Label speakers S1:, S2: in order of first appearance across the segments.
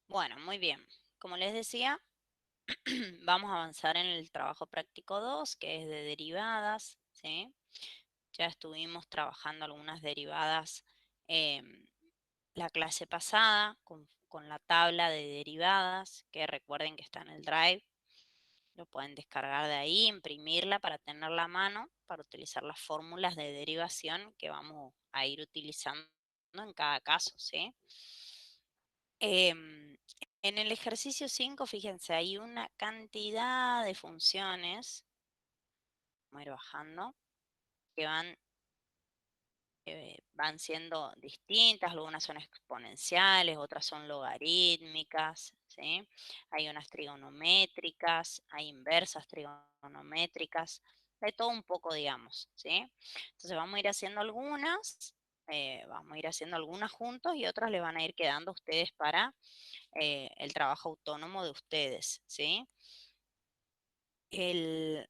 S1: Bueno, muy bien. Como les decía, vamos a avanzar en el trabajo práctico 2, que es de derivadas, ¿sí? Ya estuvimos trabajando algunas derivadas la clase pasada con la tabla de derivadas, que recuerden que está en el Drive. Lo pueden descargar de ahí, imprimirla para tenerla a mano, para utilizar las fórmulas de derivación que vamos a ir utilizando en cada caso, ¿sí? Em, en el ejercicio 5, fíjense, hay una cantidad de funciones, vamos a ir bajando, que van siendo distintas, algunas son exponenciales, otras son logarítmicas, ¿sí? Hay unas trigonométricas, hay inversas trigonométricas, de todo un poco, digamos, ¿sí? Entonces vamos a ir haciendo vamos a ir haciendo algunas juntos y otras le van a ir quedando a ustedes para el trabajo autónomo de ustedes, ¿sí?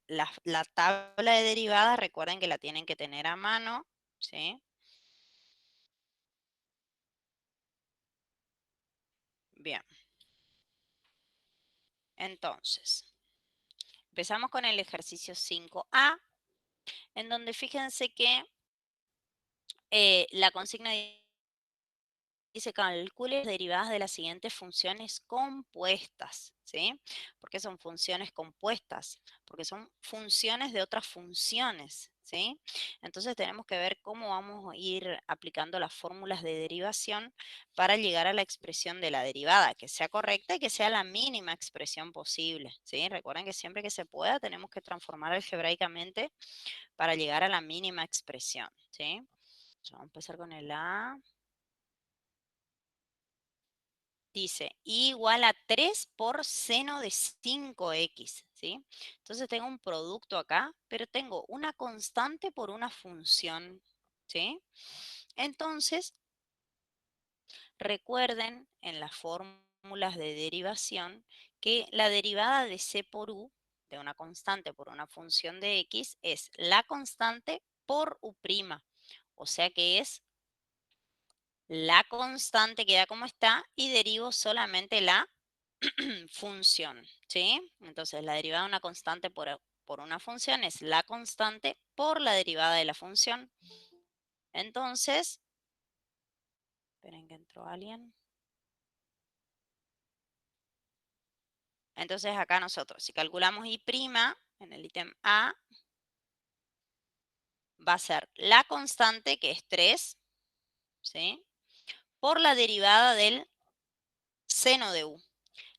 S1: La tabla de derivadas, recuerden que la tienen que tener a mano, ¿sí? Bien, entonces, empezamos con el ejercicio 5A, en donde fíjense que la consigna dice calcule las derivadas de las siguientes funciones compuestas, ¿sí? ¿Por qué son funciones compuestas? Porque son funciones de otras funciones, ¿sí? Entonces tenemos que ver cómo vamos a ir aplicando las fórmulas de derivación para llegar a la expresión de la derivada, que sea correcta y que sea la mínima expresión posible, ¿sí? Recuerden que siempre que se pueda tenemos que transformar algebraicamente para llegar a la mínima expresión, ¿sí? Entonces, vamos a empezar con el A. Dice, igual a 3 por seno de 5x, ¿sí? Entonces tengo un producto acá, pero tengo una constante por una función, ¿sí? Entonces, recuerden en las fórmulas de derivación que la derivada de c por u, de una constante por una función de x, es la constante por u', o sea que es la constante queda como está y derivo solamente la función, ¿sí? Entonces, la derivada de una constante por una función es la constante por la derivada de la función. Entonces, esperen que entró alguien. Entonces, acá nosotros, si calculamos y' en el ítem A, va a ser la constante, que es 3, ¿sí? Por la derivada del seno de u.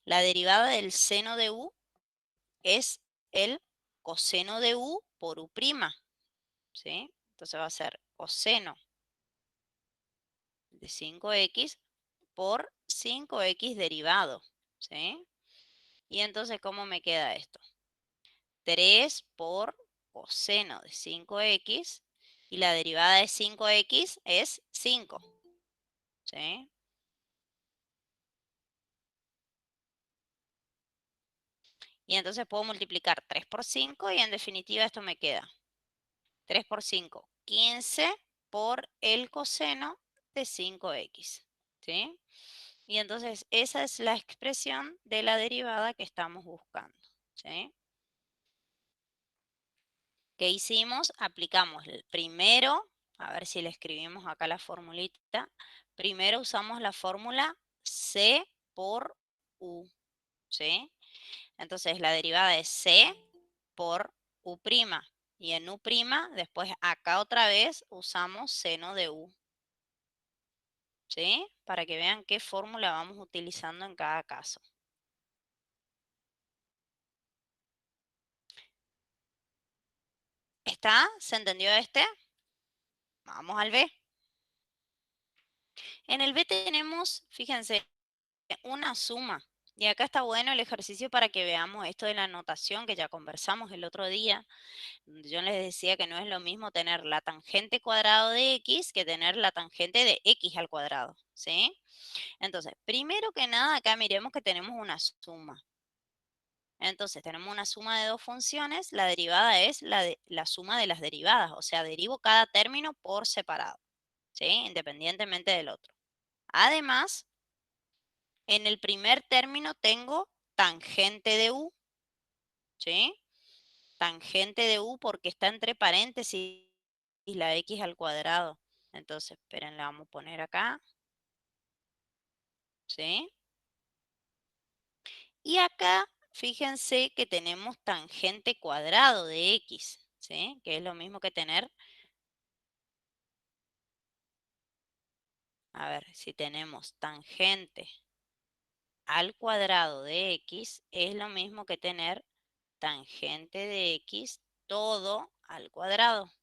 S1: La derivada del seno de u es el coseno de u por u', ¿sí? Entonces va a ser coseno de 5x por 5x derivado, ¿sí? Y entonces, ¿cómo me queda esto? 3 por coseno de 5x y la derivada de 5x es 5, ¿sí? Y entonces puedo multiplicar 3 por 5 y en definitiva esto me queda 3 por 5, 15 por el coseno de 5x, ¿sí? Y entonces esa es la expresión de la derivada que estamos buscando, ¿sí? ¿Qué hicimos? Aplicamos el primero, a ver si le escribimos acá la formulita. Primero usamos la fórmula C por U, ¿sí? Entonces la derivada es C por U'. Y en U', después acá otra vez usamos seno de U, ¿sí? Para que vean qué fórmula vamos utilizando en cada caso. ¿Está? ¿Se entendió este? Vamos al B. En el B tenemos, fíjense, una suma. Y acá está bueno el ejercicio para que veamos esto de la notación que ya conversamos el otro día. Yo les decía que no es lo mismo tener la tangente cuadrado de x que tener la tangente de x al cuadrado, ¿sí? Entonces, primero que nada, acá miremos que tenemos una suma. Entonces, tenemos una suma de dos funciones. La derivada es la suma de las derivadas, o sea, derivo cada término por separado, ¿sí? Independientemente del otro. Además, En el primer término tengo tangente de u, ¿sí? Tangente de u porque está entre paréntesis y la x al cuadrado. Entonces, esperen, la vamos a poner acá, ¿sí? Y acá, fíjense que tenemos tangente cuadrado de x, ¿sí? Que es lo mismo que tener, a ver, si tenemos tangente al cuadrado de x, es lo mismo que tener tangente de x todo al cuadrado,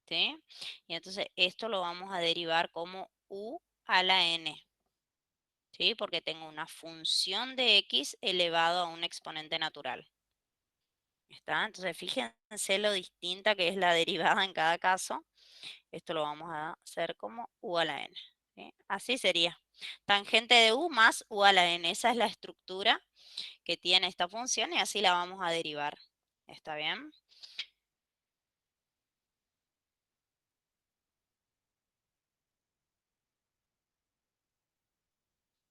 S1: ¿sí? Y entonces esto lo vamos a derivar como u a la n, ¿sí? Porque tengo una función de x elevado a un exponente natural. ¿Está? Entonces fíjense lo distinta que es la derivada en cada caso. Esto lo vamos a hacer como u a la n, ¿sí? Así sería. Tangente de u más u a la n. Esa es la estructura que tiene esta función y así la vamos a derivar. ¿Está bien?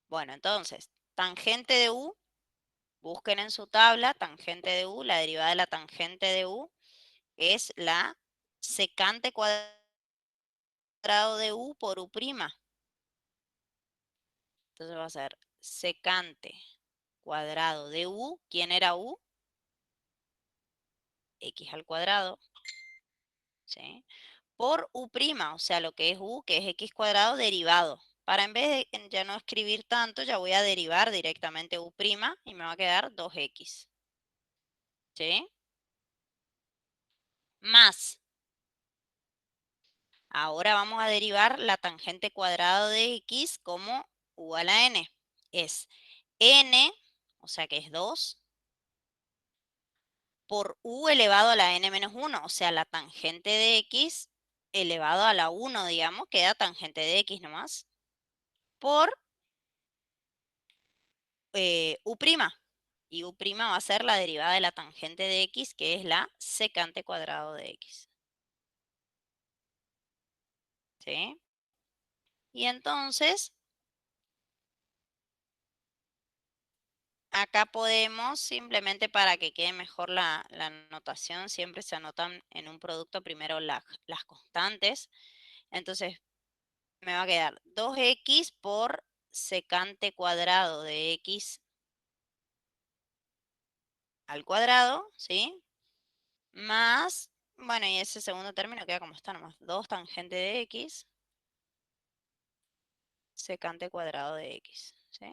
S1: Bueno, entonces, tangente de u, busquen en su tabla, tangente de u, la derivada de la tangente de u es la secante cuadrado de u por u'. Entonces va a ser secante cuadrado de u. ¿Quién era u? X al cuadrado, ¿sí? Por u', o sea, lo que es u, que es x cuadrado derivado. Para en vez de ya no escribir tanto, ya voy a derivar directamente u' y me va a quedar 2x, ¿sí? Más. Ahora vamos a derivar la tangente cuadrado de x como u a la n. Es n, o sea que es 2, por u elevado a la n menos 1, o sea, la tangente de x elevado a la 1, digamos, queda tangente de x nomás, por u'. Y u' va a ser la derivada de la tangente de x, que es la secante cuadrado de x. ¿Sí? Y entonces, acá podemos, simplemente para que quede mejor la notación, siempre se anotan en un producto primero las constantes. Entonces, me va a quedar 2x por secante cuadrado de x al cuadrado, ¿sí? Más, bueno, y ese segundo término queda como está nomás, 2 tangente de x secante cuadrado de x, ¿sí?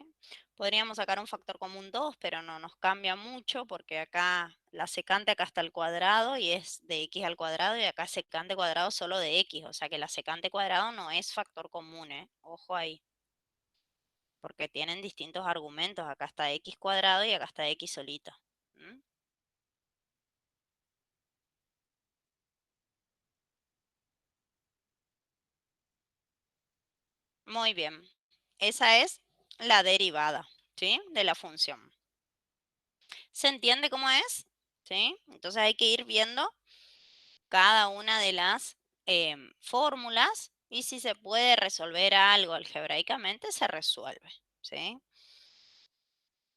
S1: Podríamos sacar un factor común 2, pero no nos cambia mucho porque acá la secante acá está al cuadrado y es de x al cuadrado y acá secante cuadrado solo de x, o sea que la secante cuadrado no es factor común, ¿eh? Ojo ahí, porque tienen distintos argumentos, acá está x cuadrado y acá está x solito. ¿Mm? Muy bien, esa es la derivada, ¿sí? De la función. ¿Se entiende cómo es? ¿Sí? Entonces hay que ir viendo cada una de las fórmulas y si se puede resolver algo algebraicamente, se resuelve, ¿sí?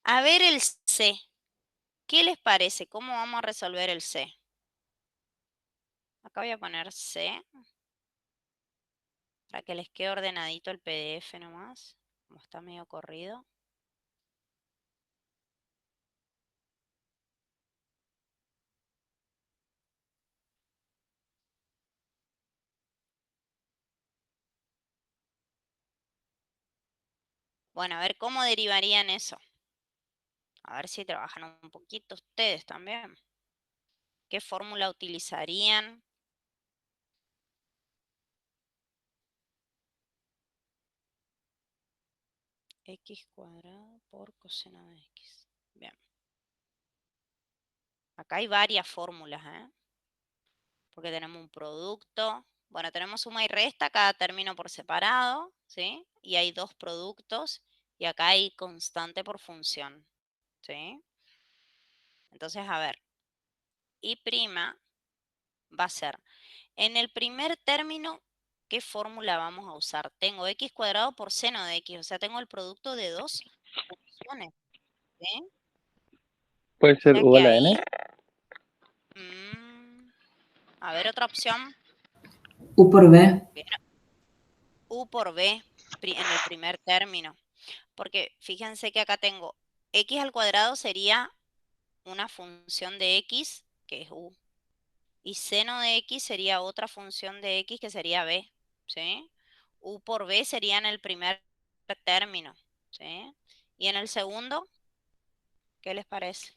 S1: A ver el C. ¿Qué les parece? ¿Cómo vamos a resolver el C? Acá voy a poner C para que les quede ordenadito el PDF nomás, como está medio corrido. Bueno, a ver cómo derivarían eso. A ver si trabajan un poquito ustedes también. ¿Qué fórmula utilizarían? X cuadrado por coseno de x. Bien. Acá hay varias fórmulas, ¿eh? Porque tenemos un producto. Bueno, tenemos suma y resta, cada término por separado, ¿sí? Y hay dos productos. Y acá hay constante por función, ¿sí? Entonces, a ver, y' va a ser, en el primer término, ¿qué fórmula vamos a usar? Tengo x cuadrado por seno de x, o sea, tengo el producto de dos funciones, ¿sí?
S2: Puede
S1: O
S2: ser
S1: sea
S2: U
S1: que
S2: a la n.
S1: ahí, a ver, otra opción.
S3: U por B.
S1: Bien, U por B en el primer término. Porque fíjense que acá tengo x al cuadrado sería una función de x, que es u. Y seno de x sería otra función de x, que sería b. ¿Sí? U por b sería en el primer término. ¿Sí? Y en el segundo, ¿qué les parece?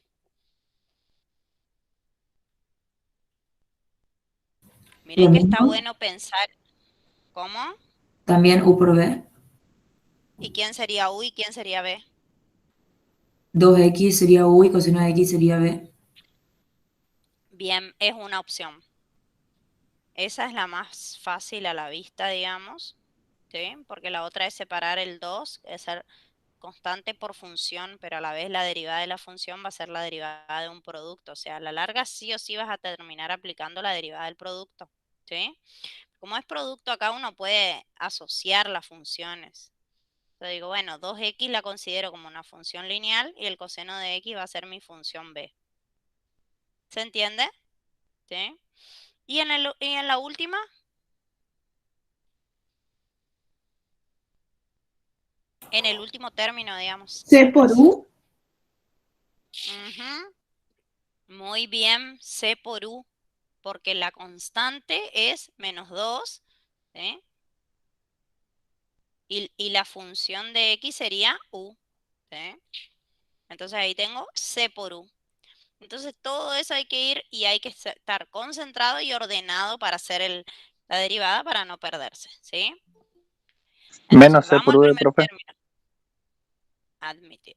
S3: Lo
S1: Miren que está
S3: mismo.
S1: bueno pensar cómo
S3: También U por B.
S1: y quién sería u y quién sería b.
S3: 2x sería U y coseno de X sería B.
S1: Bien, es una opción. Esa es la más fácil a la vista, digamos, ¿sí? Porque la otra es separar el 2, es ser constante por función, pero a la vez la derivada de la función va a ser la derivada de un producto. O sea, a la larga sí o sí vas a terminar aplicando la derivada del producto, ¿sí? Como es producto, acá uno puede asociar las funciones. Yo digo, bueno, 2x la considero como una función lineal y el coseno de x va a ser mi función b. ¿Se entiende? ¿Sí? Y en la última, en el último término, digamos.
S4: C por U.
S1: Ujú. Muy bien, C por U, porque la constante es -2, ¿sí? Y la función de x sería U, ¿sí? Entonces ahí tengo C por U. Entonces todo eso hay que ir y hay que estar concentrado y ordenado para hacer la derivada para no perderse, ¿sí? Entonces
S2: Menos C
S1: vamos
S2: por
S1: al
S2: U de
S1: primer
S2: profe.
S1: término. Admitir.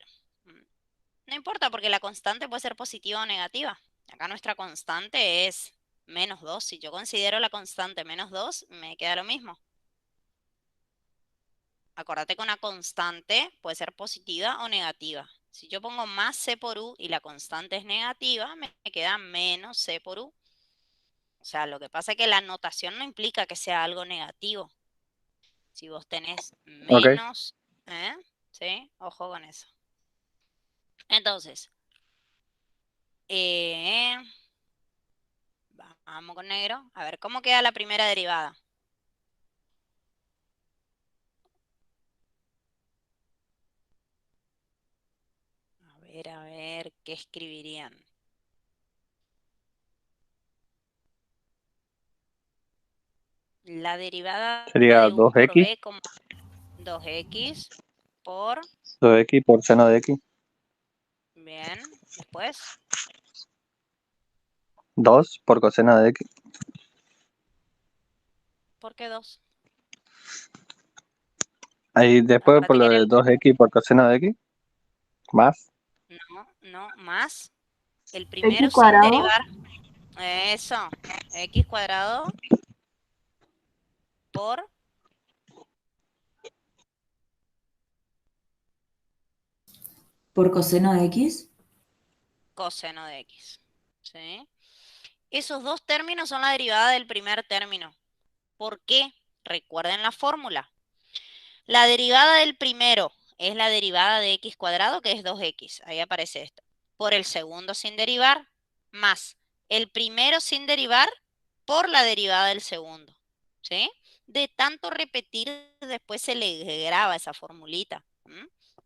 S1: No importa porque la constante puede ser positiva o negativa. Acá nuestra constante es -2. Si yo considero la constante -2, me queda lo mismo. Acordate que una constante puede ser positiva o negativa. Si yo pongo más C por U y la constante es negativa, me queda menos C por U. O sea, lo que pasa es que la notación no implica que sea algo negativo. Si vos tenés
S2: Ok.
S1: menos, ¿eh? ¿Sí? Ojo con eso. Entonces, eh, vamos con negro. A ver, ¿cómo queda la primera derivada? A ver, ¿qué escribirían? La derivada
S2: Sería
S1: de U por
S2: 2x.
S1: B como 2x por,
S2: 2x por seno de x.
S1: bien, después,
S2: 2 por coseno de x.
S1: ¿por qué 2?
S2: Ahí después por
S1: Acuérdate que
S2: lo
S1: en
S2: de
S1: el,
S2: 2x por coseno de x. Más.
S1: no, más, el primero
S4: X
S1: sin
S4: cuadrado.
S1: derivar, eso, x cuadrado por
S3: Por coseno de X.
S1: coseno de x, ¿sí? Esos dos términos son la derivada del primer término. ¿Por qué? Recuerden la fórmula. La derivada del primero es la derivada de x cuadrado, que es 2x. Ahí aparece esto. Por el segundo sin derivar, más el primero sin derivar por la derivada del segundo. ¿Sí? De tanto repetir, después se le graba esa formulita.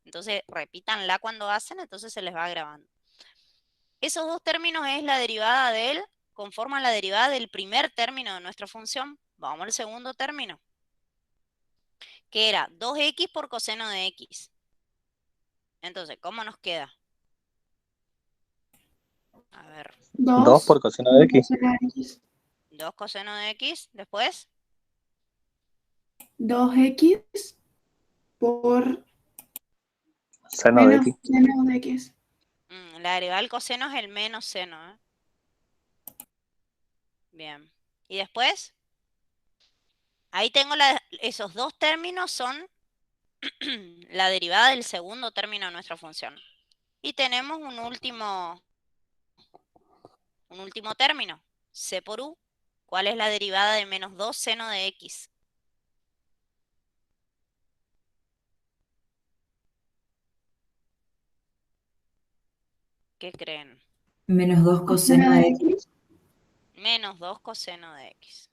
S1: Entonces, repítanla cuando hacen, entonces se les va grabando. Esos dos términos es la derivada conforman la derivada del primer término de nuestra función. Vamos al segundo término, que era 2x por coseno de x. Entonces, ¿cómo nos queda? A ver,
S2: 2 por
S4: 2
S2: coseno de x.
S4: coseno de X.
S1: 2 coseno de x, después
S4: 2x por
S2: Seno de
S4: menos
S2: x.
S4: seno de X.
S1: la derivada del coseno es el menos seno, ¿eh? Bien. Y después, ahí tengo esos dos términos son la derivada del segundo término de nuestra función. Y tenemos un último término, c por u. ¿Cuál es la derivada de -2 seno de x? ¿Qué creen?
S3: Menos 2 coseno de X.
S1: Menos 2 coseno de X.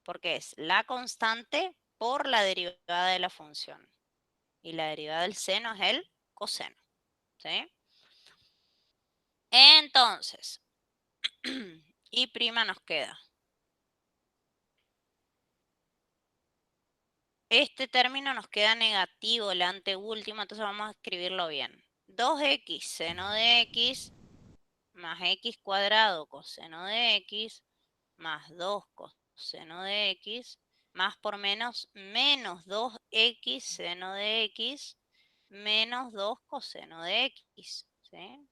S1: Porque es la constante por la derivada de la función. Y la derivada del seno es el coseno. ¿Sí? Entonces, y prima nos queda. Este término nos queda negativo, el anteúltimo, entonces vamos a escribirlo bien. 2x seno de x más x cuadrado coseno de x más 2 coseno de x más por menos 2x seno de x menos 2 coseno de x. ¿Sí?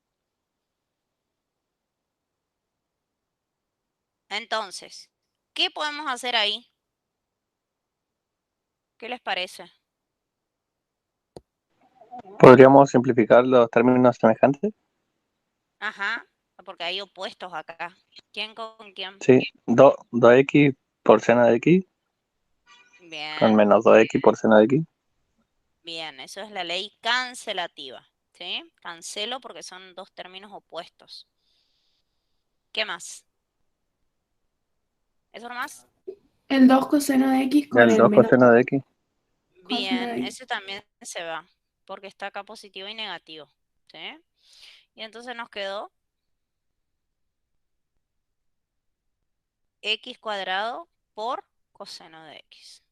S1: Entonces, ¿qué podemos hacer ahí? ¿Qué les parece?
S2: ¿Podríamos simplificar los términos semejantes?
S1: Ajá, porque hay opuestos acá. ¿Quién con quién?
S2: Sí, 2x por seno de x con
S1: Bien,
S2: menos 2x por seno de x.
S1: bien, eso es la ley cancelativa. ¿Sí? Cancelo porque son dos términos opuestos. ¿Qué más? ¿Eso nomás?
S4: El 2 coseno de X con
S2: El
S4: el
S2: 2
S4: menos
S2: coseno de x.
S4: coseno de
S1: Bien,
S4: X.
S1: ese también se va, porque está acá positivo y negativo. ¿Sí? Y entonces nos quedó x cuadrado por coseno de x.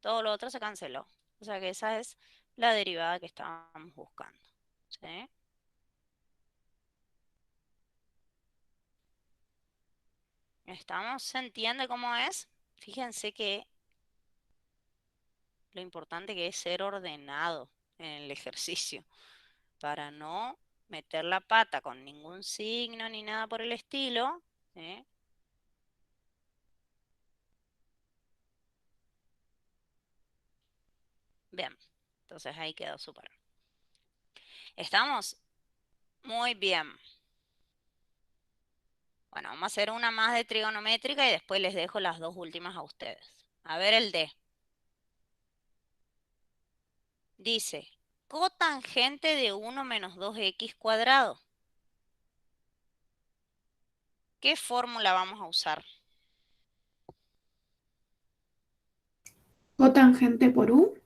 S1: Todo lo otro se canceló. O sea que esa es la derivada que estábamos buscando. ¿Sí? ¿Estamos? ¿Se entiende cómo es? Fíjense que lo importante que es ser ordenado en el ejercicio para no meter la pata con ningún signo ni nada por el estilo. ¿Sí? Bien, entonces ahí quedó súper. ¿Estamos? Muy bien. Bueno, vamos a hacer una más de trigonométrica y después les dejo las dos últimas a ustedes. A ver el D. Dice, cotangente de 1 menos 2x cuadrado. ¿Qué fórmula vamos a usar?
S4: Cotangente por U.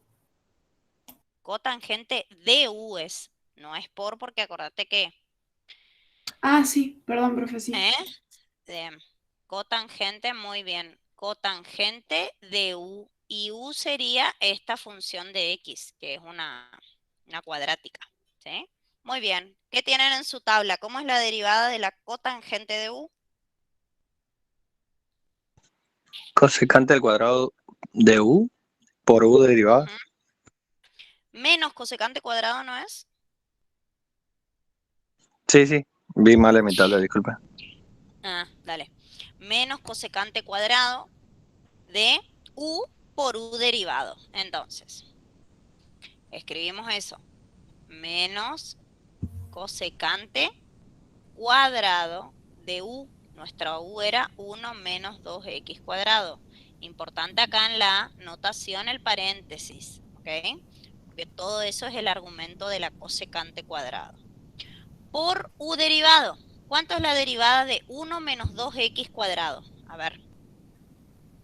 S1: Cotangente de U es, no es por porque acordate que,
S4: Ah, sí, perdón, profe, sí.
S1: ¿eh? Cotangente, muy bien. Cotangente de U. Y U sería esta función de X, que es una cuadrática. ¿Sí? Muy bien. ¿Qué tienen en su tabla? ¿Cómo es la derivada de la cotangente de U?
S2: Cosecante al cuadrado de u por u derivada.
S1: Ujú. Menos cosecante cuadrado, ¿no es?
S2: Sí, vi mal en mi tabla, disculpa.
S1: Ah, dale. Menos cosecante cuadrado de U por U derivado. Entonces, escribimos eso. Menos cosecante cuadrado de U. Nuestra U era 1 menos 2x cuadrado. Importante acá en la notación el paréntesis, ¿ok? Porque todo eso es el argumento de la cosecante cuadrado. Por U derivado. ¿Cuánto es la derivada de 1 menos 2x cuadrado? A ver.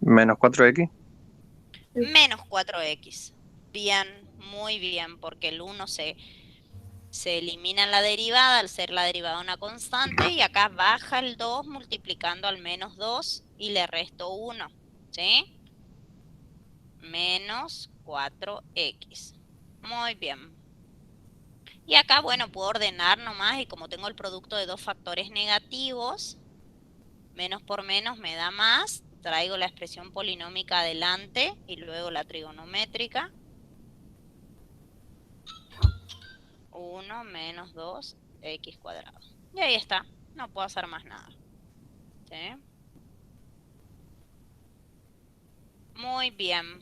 S2: Menos 4x.
S1: Menos 4x. Bien, muy bien, porque el 1 se elimina en la derivada al ser la derivada una constante y acá baja el 2 multiplicando al menos 2 y le resto 1. ¿Sí? Menos 4x. Muy bien. Y acá, bueno, puedo ordenar nomás y como tengo el producto de dos factores negativos, menos por menos me da más. Traigo la expresión polinómica adelante y luego la trigonométrica. 1 menos 2x cuadrado. Y ahí está. No puedo hacer más nada. ¿Sí? Muy bien.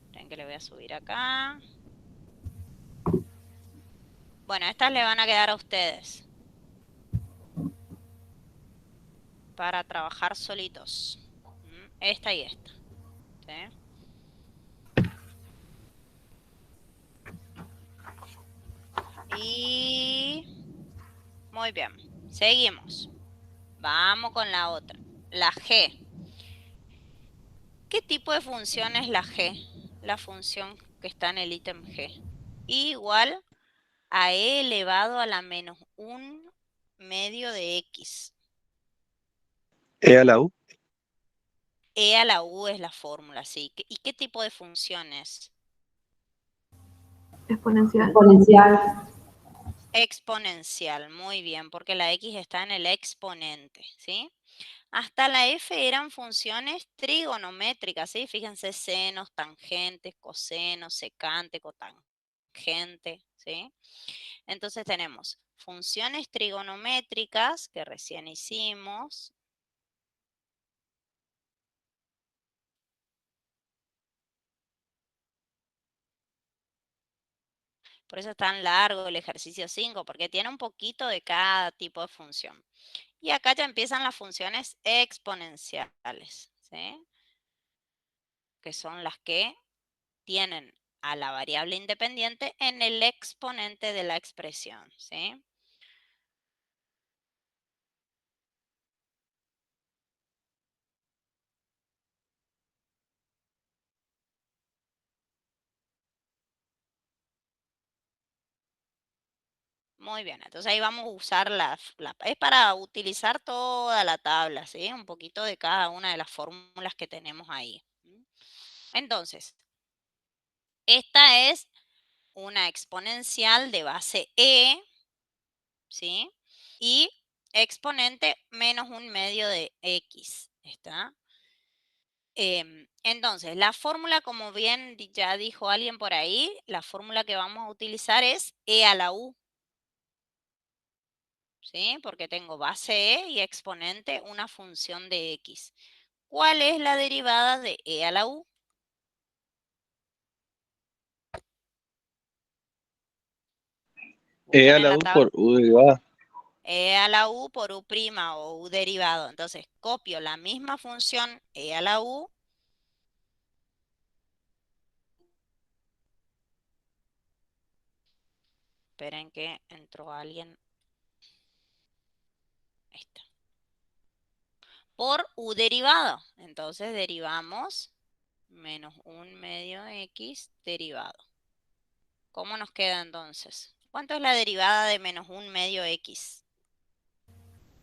S1: Esperen que le voy a subir acá. Bueno, estas le van a quedar a ustedes. Para trabajar solitos. Esta y esta. ¿Sí? Y Muy bien. Seguimos. Vamos con la otra. La G. ¿Qué tipo de función es la G? La función que está en el ítem G. Igual a e elevado a la menos 1 medio de x.
S2: E a la U.
S1: E a la u es la fórmula, sí. ¿Y qué tipo de función es?
S3: Exponencial.
S1: Exponencial, muy bien, porque la x está en el exponente, ¿sí? Hasta la f eran funciones trigonométricas, ¿sí? Fíjense, senos, tangentes, cosenos, secante, cotangente, ¿sí? Entonces tenemos funciones trigonométricas que recién hicimos. Por eso es tan largo el ejercicio 5, porque tiene un poquito de cada tipo de función. Y acá ya empiezan las funciones exponenciales, ¿sí? Que son las que tienen a la variable independiente en el exponente de la expresión, ¿sí? Muy bien, entonces ahí vamos a usar es para utilizar toda la tabla, ¿sí? Un poquito de cada una de las fórmulas que tenemos ahí. Entonces, esta es una exponencial de base e, ¿sí? Y exponente menos 1 medio de x, ¿está? Entonces, la fórmula, como bien ya dijo alguien por ahí, la fórmula que vamos a utilizar es e a la u, ¿sí? Porque tengo base e y exponente una función de x. ¿Cuál es la derivada de e a la u?
S2: E
S1: Busquen
S2: a
S1: en
S2: la
S1: la
S2: U
S1: tabla.
S2: por U derivada.
S1: E a la u por u' o u derivado. Entonces, copio la misma función e a la u. Esperen que entró alguien. Ahí está. Por u derivado. Entonces derivamos menos 1 medio x derivado. ¿Cómo nos queda entonces? ¿Cuánto es la derivada de menos 1 medio x?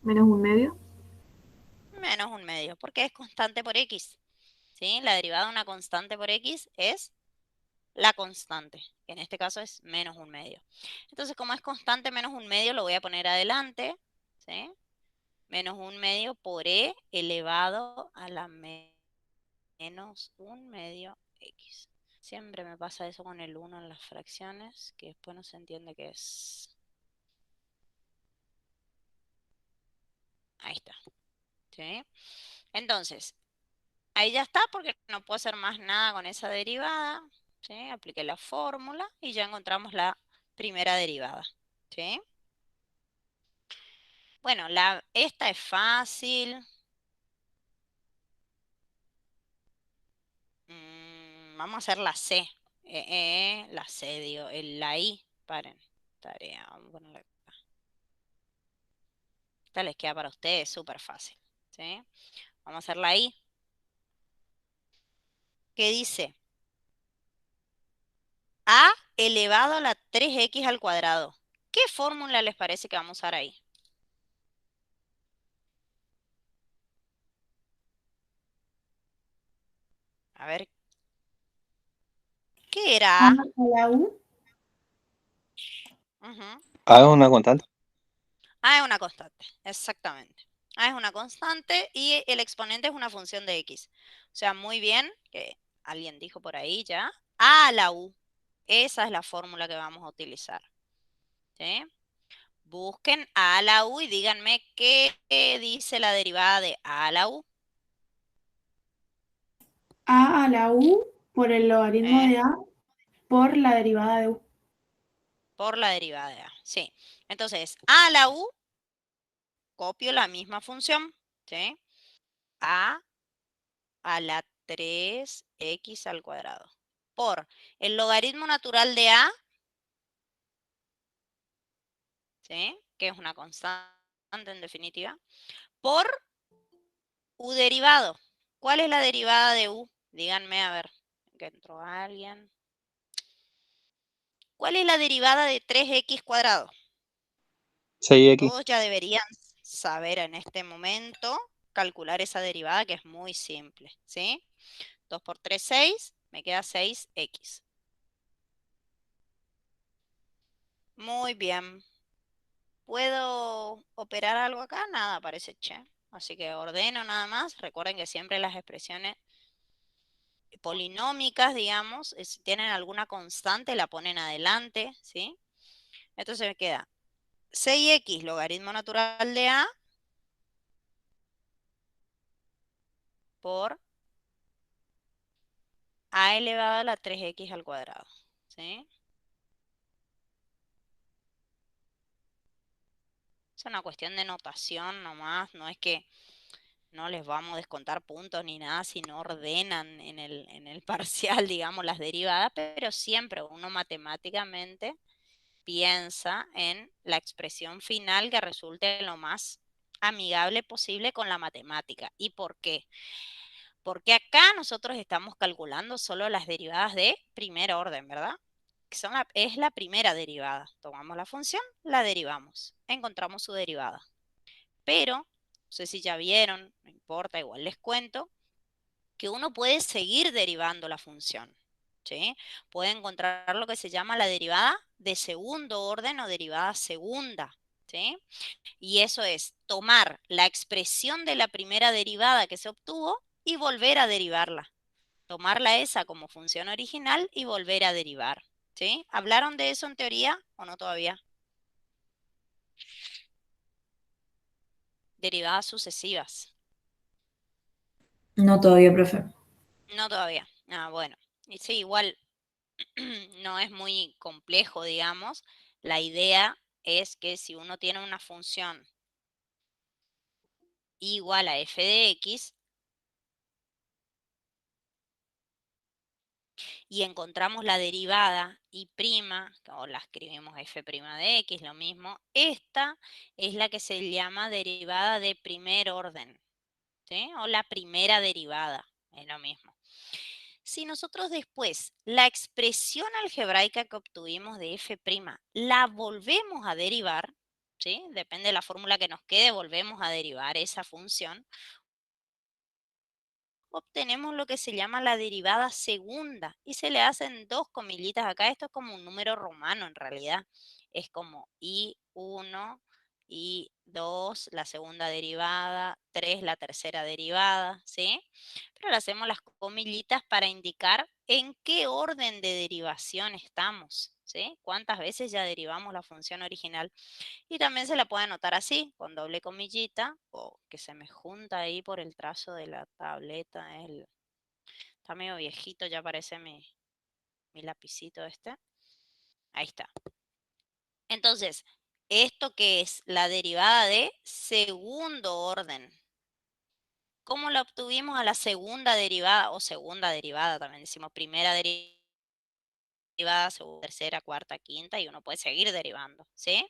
S3: Menos 1 medio.
S1: Menos 1 medio, porque es constante por x. ¿Sí? La derivada de una constante por x es la constante, que en este caso es menos 1 medio. Entonces, como es constante menos 1 medio, lo voy a poner adelante, ¿sí? Menos 1 medio por e elevado a la menos 1 medio x. Siempre me pasa eso con el 1 en las fracciones, que después no se entiende qué es. Ahí está, ¿sí? Entonces, ahí ya está porque no puedo hacer más nada con esa derivada, ¿sí? Apliqué la fórmula y ya encontramos la primera derivada, ¿sí? Bueno, esta es fácil. Vamos a hacer la C. La C, digo, la I. Paren. Tarea, vamos a ponerla acá. Esta les queda para ustedes, súper fácil, ¿sí? Vamos a hacer la I. ¿Qué dice? A elevado a la 3x al cuadrado. ¿Qué fórmula les parece que vamos a usar ahí? A ver, ¿qué era
S4: A
S1: A?
S4: a la U.
S1: Ujú.
S2: A es una constante.
S1: A es una constante, exactamente. A es una constante y el exponente es una función de x. O sea, muy bien, que alguien dijo por ahí ya. A a la u. Esa es la fórmula que vamos a utilizar. ¿Sí? Busquen a la u y díganme qué dice la derivada de a la u.
S4: A a la U por el logaritmo
S1: ¿Eh?
S4: de A por la derivada de U.
S1: Por la derivada de a. Sí. Entonces, a la u, copio la misma función. ¿Sí? A la 3x al cuadrado. Por el logaritmo natural de a, ¿sí? que es una constante en definitiva, por u derivado. ¿Cuál es la derivada de u? Díganme, a ver, que entró alguien. ¿Cuál es la derivada de 3x cuadrado?
S2: 6x.
S1: Todos ya deberían saber en este momento calcular esa derivada, que es muy simple, ¿sí? 2 por 3, 6, me queda 6x. Muy bien. ¿Puedo operar algo acá? Nada, parece che. Así que ordeno nada más. Recuerden que siempre las expresiones polinómicas, digamos, si tienen alguna constante, la ponen adelante, ¿sí? Entonces me queda 6x logaritmo natural de a por a elevado a la 3x al cuadrado, ¿sí? Es una cuestión de notación nomás, no es que no les vamos a descontar puntos ni nada si no ordenan en el parcial, digamos, las derivadas, pero siempre uno matemáticamente piensa en la expresión final que resulte lo más amigable posible con la matemática. ¿Y por qué? Porque acá nosotros estamos calculando solo las derivadas de primer orden, ¿verdad? Es la primera derivada. Tomamos la función, la derivamos, encontramos su derivada. Pero, no sé si ya vieron, no importa, igual les cuento, que uno puede seguir derivando la función, ¿sí? Puede encontrar lo que se llama la derivada de segundo orden o derivada segunda, ¿sí? Y eso es tomar la expresión de la primera derivada que se obtuvo y volver a derivarla. Tomarla esa como función original y volver a derivar, ¿sí? ¿Hablaron de eso en teoría o no todavía? Derivadas sucesivas.
S5: No todavía, profe.
S1: No todavía. Ah, bueno. Y sí, igual no es muy complejo, digamos. La idea es que si uno tiene una función igual a f de x y encontramos la derivada y prima, o la escribimos f' de x, lo mismo, esta es la que se llama derivada de primer orden, ¿sí? O la primera derivada, es lo mismo. Si nosotros después la expresión algebraica que obtuvimos de f' la volvemos a derivar, ¿sí? Depende de la fórmula que nos quede, volvemos a derivar esa función, obtenemos lo que se llama la derivada segunda y se le hacen dos comillitas acá. Esto es como un número romano en realidad. Es como I1, I2, la segunda derivada, 3, la tercera derivada, ¿sí? Pero le hacemos las comillitas para indicar en qué orden de derivación estamos, ¿sí? Cuántas veces ya derivamos la función original. Y también se la puede anotar así, con doble comillita, o que se me junta ahí por el trazo de la tableta. Está medio viejito, ya parece mi lapicito este. Ahí está. Entonces, ¿esto qué es? La derivada de segundo orden. ¿Cómo la obtuvimos a la segunda derivada? O segunda derivada, también decimos primera derivada, segunda, tercera, cuarta, quinta, y uno puede seguir derivando, ¿sí?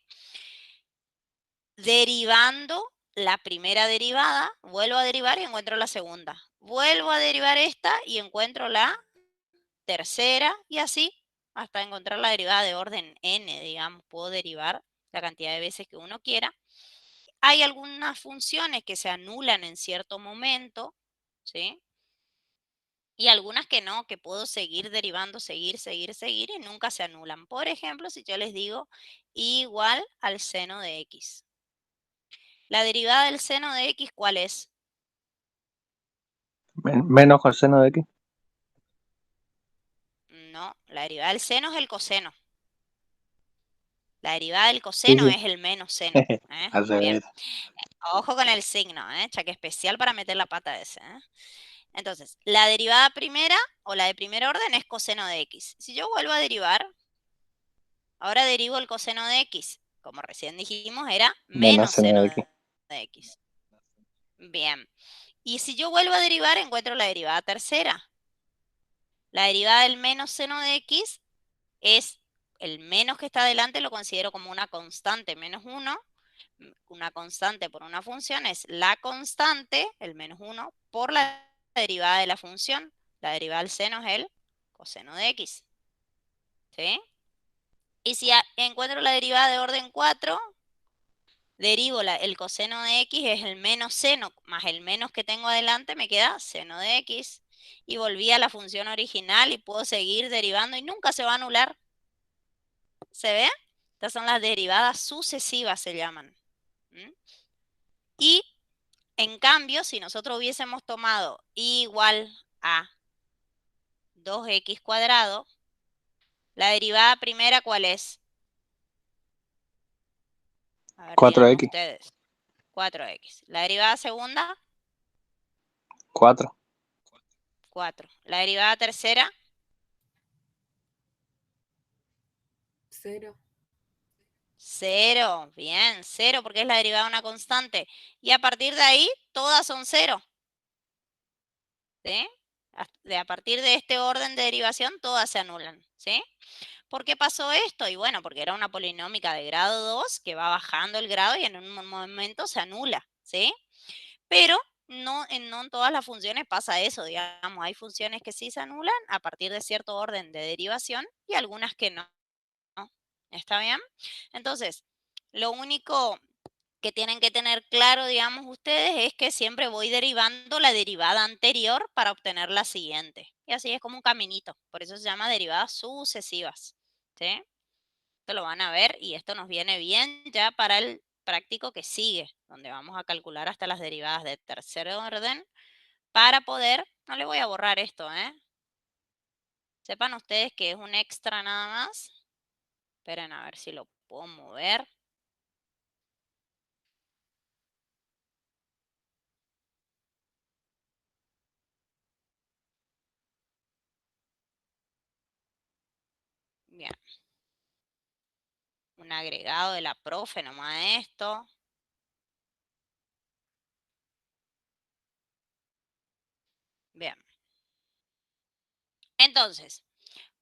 S1: Derivando la primera derivada, vuelvo a derivar y encuentro la segunda. Vuelvo a derivar esta y encuentro la tercera y así hasta encontrar la derivada de orden n, digamos, puedo derivar la cantidad de veces que uno quiera. Hay algunas funciones que se anulan en cierto momento, ¿sí? Y algunas que no, que puedo seguir derivando, seguir y nunca se anulan. Por ejemplo, si yo les digo igual al seno de x. La derivada del seno de x, ¿cuál es?
S2: Menos coseno de x.
S1: No, la derivada del seno es el coseno. La derivada del
S2: Sí,
S1: coseno
S2: sí.
S1: es el menos seno.
S2: Al
S1: Bien.
S2: revés.
S1: Ojo con el signo, cheque especial para meter la pata ese. Entonces, la derivada primera o la de primer orden es coseno de x. Si yo vuelvo a derivar, ahora derivo el coseno de x. Como recién dijimos, era
S2: Menos
S1: menos
S2: seno
S1: seno
S2: de x.
S1: de x. Bien. Y si yo vuelvo a derivar, encuentro la derivada tercera. La derivada del menos seno de x es el menos que está adelante, lo considero como una constante, menos 1, Una constante por una función es la constante, el menos 1, por la derivada de la función. La derivada del seno es el coseno de x. ¿Sí? Y si encuentro la derivada de orden 4, derivo el coseno de x, es el menos seno, más el menos que tengo adelante, me queda seno de x. Y volví a la función original y puedo seguir derivando y nunca se va a anular. ¿Se ve? Estas son las derivadas sucesivas, se llaman. ¿Mm? Y, en cambio, si nosotros hubiésemos tomado y igual a 2x cuadrado, la derivada primera, ¿cuál es? A ver, díganme
S2: 4x.
S1: ustedes. 4x. La derivada segunda,
S2: 4.
S1: 4. La derivada tercera,
S5: 0.
S1: 0. Bien, 0 porque es la derivada de una constante. Y a partir de ahí, todas son 0. ¿Sí? A partir de este orden de derivación, todas se anulan. ¿Sí? ¿Por qué pasó esto? Y bueno, porque era una polinómica de grado 2 que va bajando el grado y en un momento se anula. ¿Sí? Pero no en todas las funciones pasa eso, digamos. Hay funciones que sí se anulan a partir de cierto orden de derivación y algunas que no. ¿Está bien? Entonces, lo único que tienen que tener claro, digamos, ustedes es que siempre voy derivando la derivada anterior para obtener la siguiente. Y así es como un caminito. Por eso se llama derivadas sucesivas. ¿Sí? Esto lo van a ver y esto nos viene bien ya para el práctico que sigue, donde vamos a calcular hasta las derivadas de tercer orden para poder, no le voy a borrar esto, Sepan ustedes que es un extra nada más. Esperen a ver si lo puedo mover. Bien. Un agregado de la profe nomás esto. Bien. Entonces,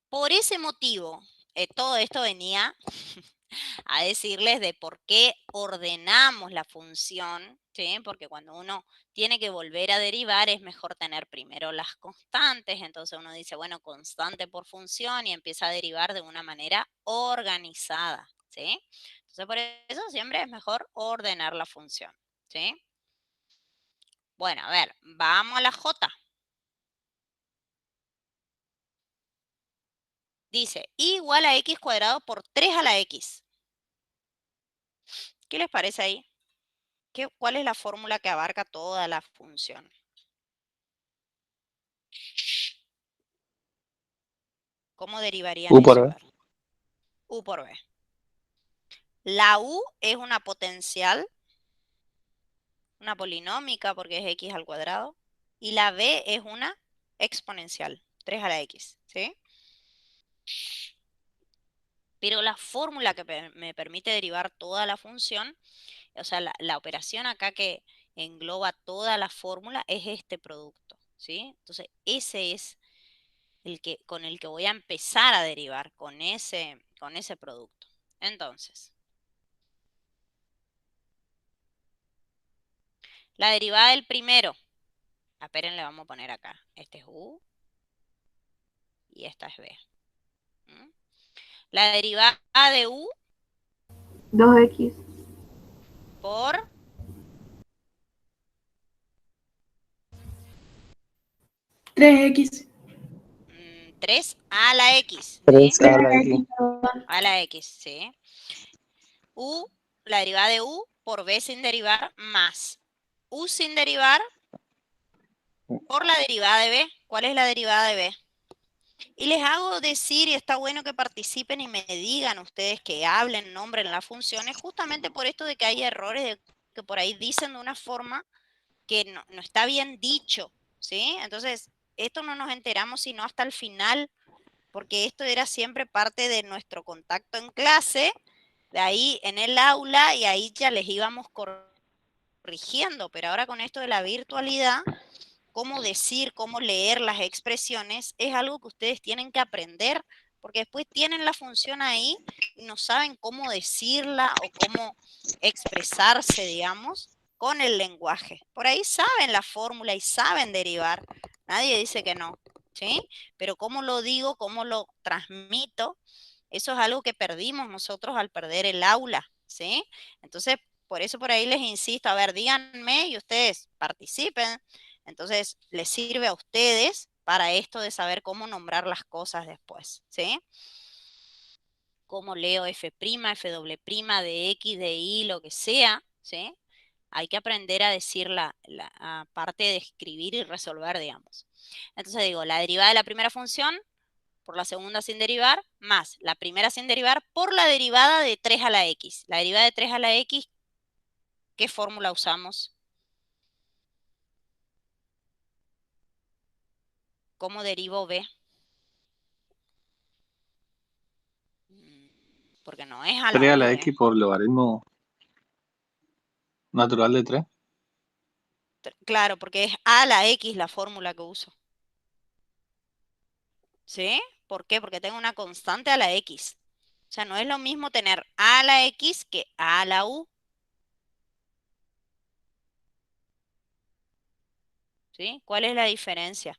S1: por ese motivo, todo esto venía a decirles de por qué ordenamos la función, ¿sí? Porque cuando uno tiene que volver a derivar es mejor tener primero las constantes, entonces uno dice, bueno, constante por función y empieza a derivar de una manera organizada, ¿sí? Entonces por eso siempre es mejor ordenar la función, ¿sí? Bueno, a ver, vamos a la J. Dice, igual a x cuadrado por 3 a la x. ¿Qué les parece ahí? ¿Cuál es la fórmula que abarca toda la función? ¿Cómo derivarían
S2: U por
S1: eso? A
S2: B.
S1: ver. U por B. La U es una potencial, una polinómica porque es x al cuadrado. Y la B es una exponencial, 3 a la x, ¿sí? Pero la fórmula que me permite derivar toda la función, o sea, la operación acá que engloba toda la fórmula es este producto, ¿sí? Entonces, ese es con el que voy a empezar a derivar, con ese producto. Entonces, la derivada del primero, esperen, le vamos a poner acá. Este es U y esta es B. ¿Mm? La derivada de U
S3: 2x.
S1: por
S4: 3x.
S1: 3 a la X, ¿sí?
S2: 3 a la X.
S1: A la X, ¿sí? U, la derivada de U por B sin derivar más U sin derivar por la derivada de B. ¿Cuál es la derivada de B? Y les hago decir, y está bueno que participen y me digan ustedes, que hablen, nombren las funciones, justamente por esto de que hay errores que por ahí dicen de una forma que no está bien dicho, ¿sí? Entonces, esto no nos enteramos sino hasta el final, porque esto era siempre parte de nuestro contacto en clase, de ahí en el aula, y ahí ya les íbamos corrigiendo, pero ahora con esto de la virtualidad, cómo decir, cómo leer las expresiones, es algo que ustedes tienen que aprender, Porque después tienen la función ahí y no saben cómo decirla o cómo expresarse, digamos, con el lenguaje. Por ahí saben la fórmula y saben derivar. Nadie dice que no, ¿sí? Pero cómo lo digo, cómo lo transmito, eso es algo que perdimos nosotros al perder el aula, ¿sí? Entonces, por eso por ahí les insisto, a ver, díganme y ustedes participen. Entonces, les sirve a ustedes para esto de saber cómo nombrar las cosas después, ¿sí? Cómo leo F', F doble prima, de X, de Y, lo que sea, ¿sí? Hay que aprender a decir la parte de escribir y resolver, digamos. Entonces digo, la derivada de la primera función por la segunda sin derivar, más la primera sin derivar por la derivada de 3 a la X. La derivada de 3 a la X, ¿qué fórmula usamos? ¿Cómo derivo B? Porque no es a la
S2: 3 a
S1: U,
S2: la
S1: ¿eh?
S2: X por logaritmo natural de 3.
S1: Claro, porque es a la X la fórmula que uso. ¿Sí? ¿Por qué? Porque tengo una constante a la X. O sea, no es lo mismo tener a la X que a la U. ¿Sí? ¿Cuál es la diferencia?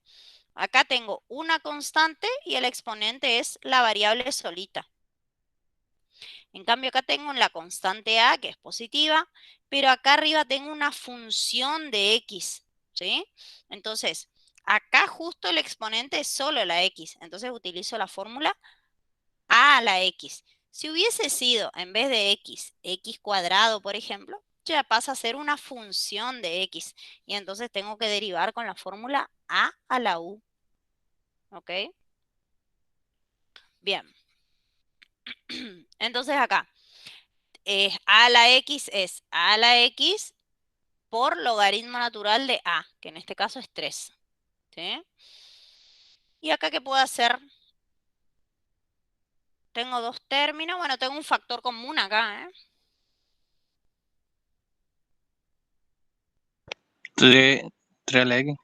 S1: Acá tengo una constante y el exponente es la variable solita. En cambio, acá tengo la constante a, que es positiva, pero acá arriba tengo una función de x, ¿sí? Entonces, acá justo el exponente es solo la x. Entonces, utilizo la fórmula a la x. Si hubiese sido, en vez de x, x cuadrado, por ejemplo, ya pasa a ser una función de x. Y entonces tengo que derivar con la fórmula a la u. ¿Ok? Bien. Entonces acá, a la x es a la x por logaritmo natural de a, que en este caso es 3. ¿Sí? ¿Y acá qué puedo hacer? Tengo dos términos. Bueno, tengo un factor común acá, ¿eh?
S2: 3 a la X.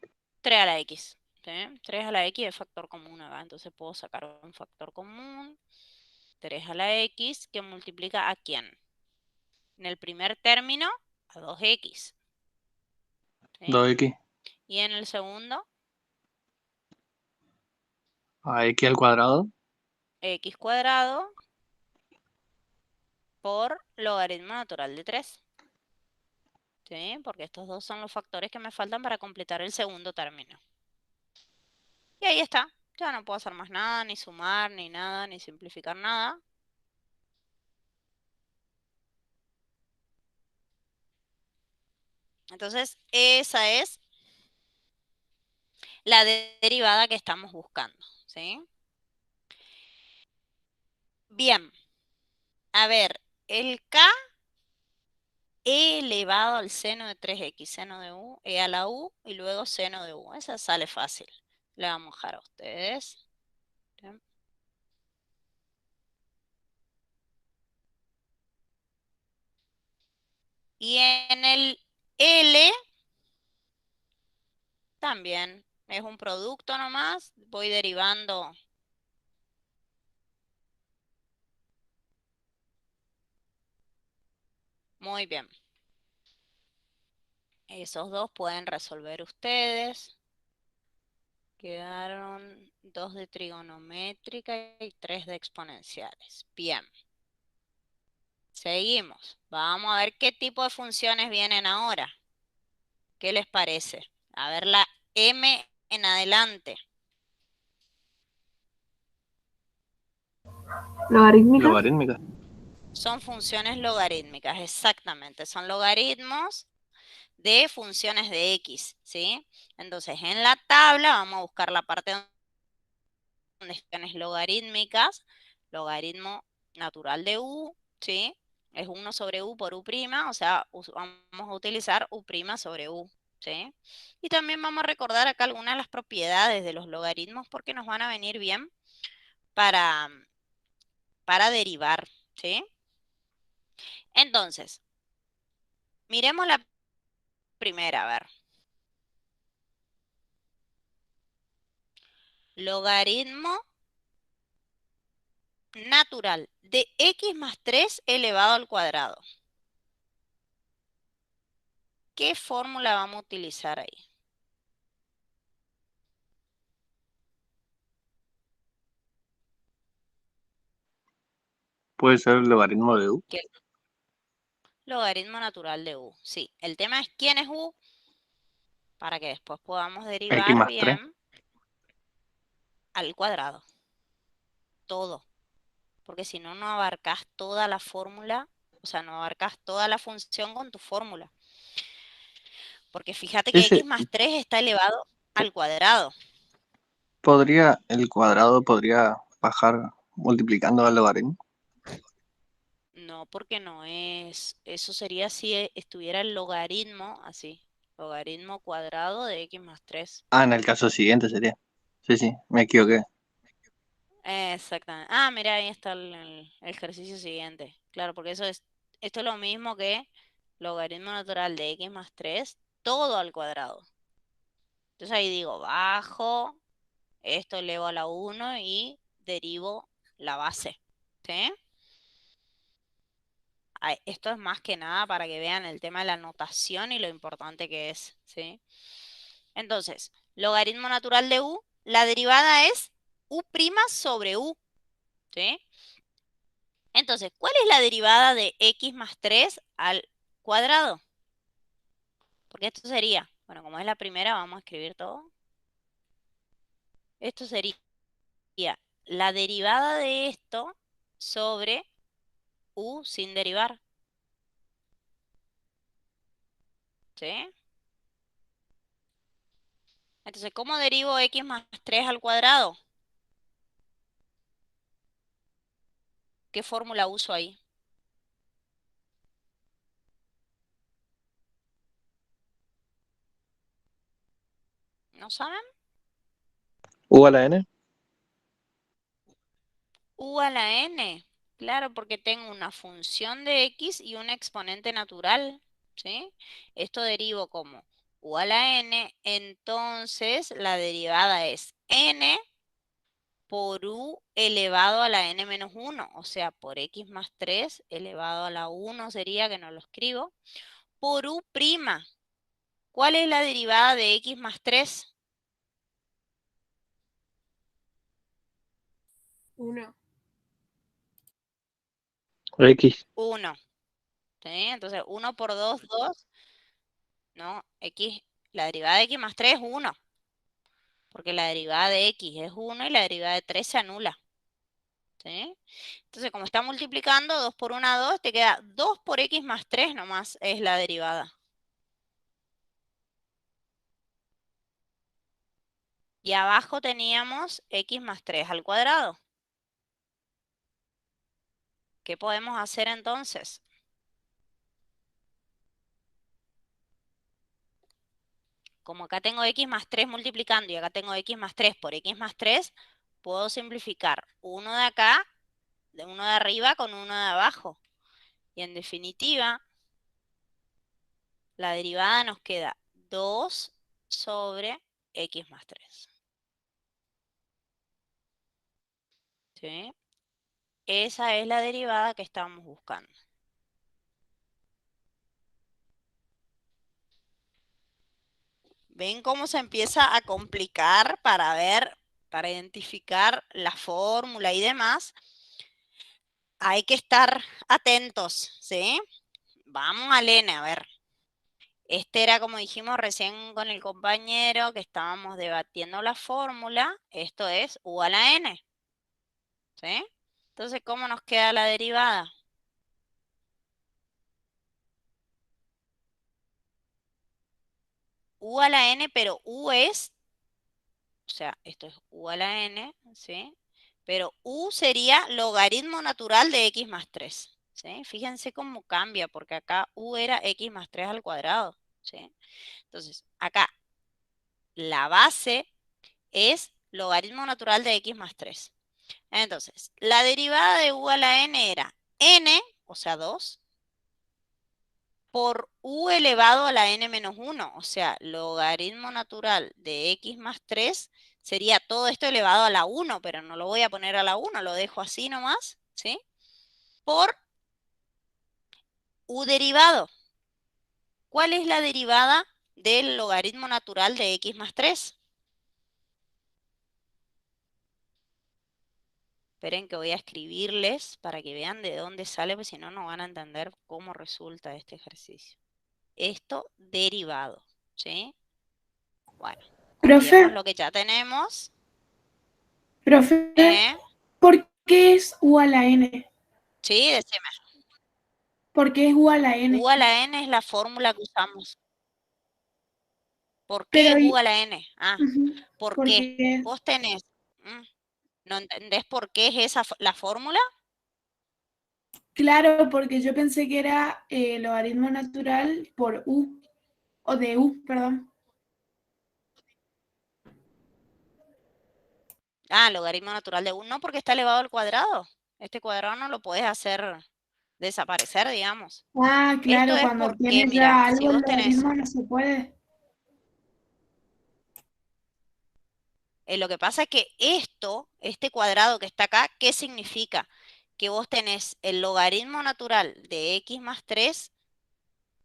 S1: 3 a la x. ¿Sí? 3 a la x es factor común acá. Entonces puedo sacar un factor común. 3 a la x que multiplica a quién. En el primer término, a 2x. ¿Sí?
S2: 2X
S1: Y en el segundo,
S2: a X al cuadrado.
S1: x cuadrado por logaritmo natural de 3. ¿Sí? Porque estos dos son los factores que me faltan para completar el segundo término. Y ahí está. Ya no puedo hacer más nada, ni sumar, ni nada, ni simplificar nada. Entonces, esa es la derivada que estamos buscando, ¿sí? Bien. A ver, el k elevado al seno de 3x, seno de u, e a la u, y luego seno de u. Esa sale fácil. Le vamos a dejar a ustedes. Bien. Y en el L también es un producto nomás. Voy derivando. Muy bien. Esos dos pueden resolver ustedes. Quedaron 2 de trigonométrica y 3 de exponenciales. Bien. Seguimos. Vamos a ver qué tipo de funciones vienen ahora. ¿Qué les parece? A ver la M en adelante.
S3: Logarítmica.
S2: Logarítmica.
S1: Son funciones logarítmicas, exactamente. Son logaritmos de funciones de X, ¿sí? Entonces, en la tabla vamos a buscar la parte donde funciones logarítmicas, logaritmo natural de U, ¿sí? Es 1 sobre U por U', o sea, vamos a utilizar U' sobre U, ¿sí? Y también vamos a recordar acá algunas de las propiedades de los logaritmos porque nos van a venir bien para, para derivar, ¿sí? Entonces, miremos la primera, a ver. Logaritmo natural de x más 3 elevado al cuadrado. ¿Qué fórmula vamos a utilizar ahí?
S2: Puede ser el logaritmo de u.
S1: ¿Qué? Logaritmo natural de u. Sí, el tema es quién es u para que después podamos
S2: X
S1: derivar
S2: más 3.
S1: bien al cuadrado. Todo. Porque si no, no abarcas toda la fórmula, o sea, no abarcas toda la función con tu fórmula. Porque fíjate que x
S2: Ese
S1: más 3 está elevado al cuadrado.
S2: el cuadrado podría bajar multiplicando al logaritmo.
S1: No, porque no es. Eso sería si estuviera el logaritmo así. Logaritmo cuadrado de x más 3.
S2: Ah, en el caso siguiente sería. Sí, sí, me equivoqué.
S1: Exactamente. Ah, mira, ahí está el ejercicio siguiente. Claro, porque esto es lo mismo que logaritmo natural de x más 3, todo al cuadrado. Entonces ahí digo, bajo, esto elevo a la 1 y derivo la base. ¿Sí? Esto es más que nada para que vean el tema de la notación y lo importante que es. ¿Sí? Entonces, logaritmo natural de u, la derivada es u' sobre u. ¿Sí? Entonces, ¿cuál es la derivada de x más 3 al cuadrado? Porque esto sería, bueno, como es la primera, vamos a escribir todo. Esto sería la derivada de esto sobre u sin derivar. ¿Sí? Entonces, ¿cómo derivo x más 3 al cuadrado? ¿Qué fórmula uso ahí? ¿No saben?
S2: U a la n.
S1: U a la n. Claro, porque tengo una función de x y un exponente natural. ¿Sí? Esto derivo como u a la n, entonces la derivada es n por u elevado a la n menos 1, o sea, por x más 3 elevado a la 1 sería, que no lo escribo, por u'. ¿Cuál es la derivada de x más 3?
S4: 1.
S2: X.
S1: 1. ¿Sí? Entonces, 1 por 2, 2. No, la derivada de x más 3 es 1, porque la derivada de x es 1 y la derivada de 3 se anula. ¿Sí? Entonces, como está multiplicando, 2 por 1, 2, te queda 2 por x más 3 nomás es la derivada. Y abajo teníamos x más 3 al cuadrado. ¿Qué podemos hacer entonces? Como acá tengo x más 3 multiplicando y acá tengo x más 3 por x más 3, puedo simplificar uno de acá, de uno de arriba con uno de abajo. Y en definitiva, la derivada nos queda 2 sobre x más 3. ¿Sí? Esa es la derivada que estamos buscando. ¿Ven cómo se empieza a complicar para ver, para identificar la fórmula y demás? Hay que estar atentos, ¿sí? Vamos al n, a ver. Este era, como dijimos recién con el compañero, que estábamos debatiendo la fórmula. Esto es u a la n, ¿sí? Entonces, ¿cómo nos queda la derivada? U a la n, pero u es, o sea, esto es u a la n, ¿sí? Pero u sería logaritmo natural de x más 3, ¿sí? Fíjense cómo cambia, porque acá u era x más 3 al cuadrado, ¿sí? Entonces, acá la base es logaritmo natural de x más 3. Entonces, la derivada de u a la n era n, o sea, 2, por u elevado a la n menos 1, o sea, logaritmo natural de x más 3 sería todo esto elevado a la 1, pero no lo voy a poner a la 1, lo dejo así nomás, ¿sí? Por u derivado. ¿Cuál es la derivada del logaritmo natural de x más 3? Esperen que voy a escribirles para que vean de dónde sale, porque si no, no van a entender cómo resulta este ejercicio. Esto derivado, ¿sí? Bueno,
S4: Profe,
S1: copiemos lo que ya tenemos.
S4: profe, ¿por qué es U a la N?
S1: Sí, decime.
S4: ¿Por qué es U a la
S1: U
S4: N?
S1: a la n es la fórmula que usamos. ¿Por qué
S4: Pero,
S1: es U a la n? Ah,
S4: ujú,
S1: ¿por
S4: ¿por
S1: qué?
S4: qué?
S1: Vos tenés, ¿no entendés por qué es esa la fórmula?
S4: Claro, porque yo pensé que era logaritmo natural por U, o de U, perdón.
S1: Ah, logaritmo natural de 1, no, porque está elevado al cuadrado. Este cuadrado no lo puedes hacer desaparecer, digamos.
S4: Ah,
S1: Esto
S4: claro,
S1: es
S4: cuando
S1: porque,
S4: tiene
S1: mira,
S4: ya
S1: si
S4: algo el
S1: vos tenés,
S4: logaritmo no se puede.
S1: lo que pasa es que este cuadrado que está acá, ¿qué significa? Que vos tenés el logaritmo natural de x más 3,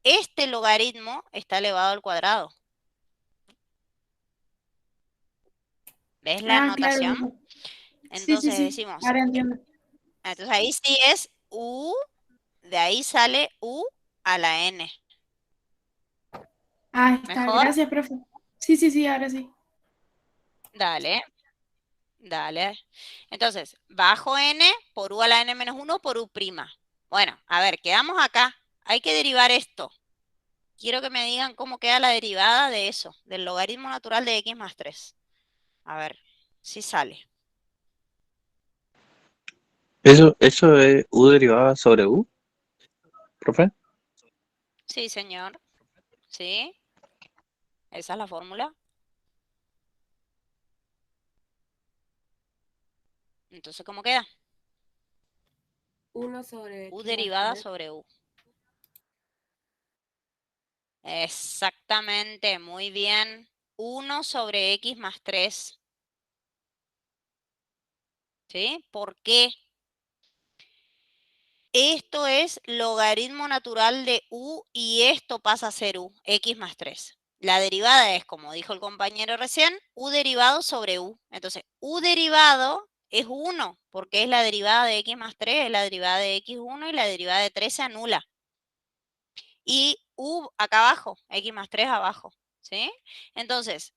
S1: este logaritmo está elevado al cuadrado. ¿Ves la
S4: Ah, claro.
S1: notación?
S4: Sí, sí,
S1: Entonces
S4: sí,
S1: decimos,
S4: ahora entiendo.
S1: entonces ahí sí es u, de ahí sale u a la n.
S4: Ah, está,
S1: ¿Mejor?
S4: gracias, profe. Sí, sí, sí, ahora sí.
S1: Dale, dale. Entonces, bajo n por u a la n menos 1 por u prima. Bueno, a ver, quedamos acá. Hay que derivar esto. Quiero que me digan cómo queda la derivada de eso, del logaritmo natural de x más 3. A ver, si sale.
S2: Eso es U derivada sobre U, profe.
S1: Sí, señor. Sí, esa es la fórmula. Entonces, ¿cómo queda?
S5: 1 sobre
S1: U
S5: x más
S1: derivada
S5: 3.
S1: sobre u. Exactamente, muy bien. 1 sobre x más 3. ¿Sí? ¿Por qué? Esto es logaritmo natural de u y esto pasa a ser u, x más 3. La derivada es, como dijo el compañero recién, u derivado sobre u. Entonces, u derivado es 1, porque es la derivada de x más 3, es la derivada de x1 y la derivada de 3 se anula. Y u acá abajo, x más 3 abajo, ¿sí? Entonces,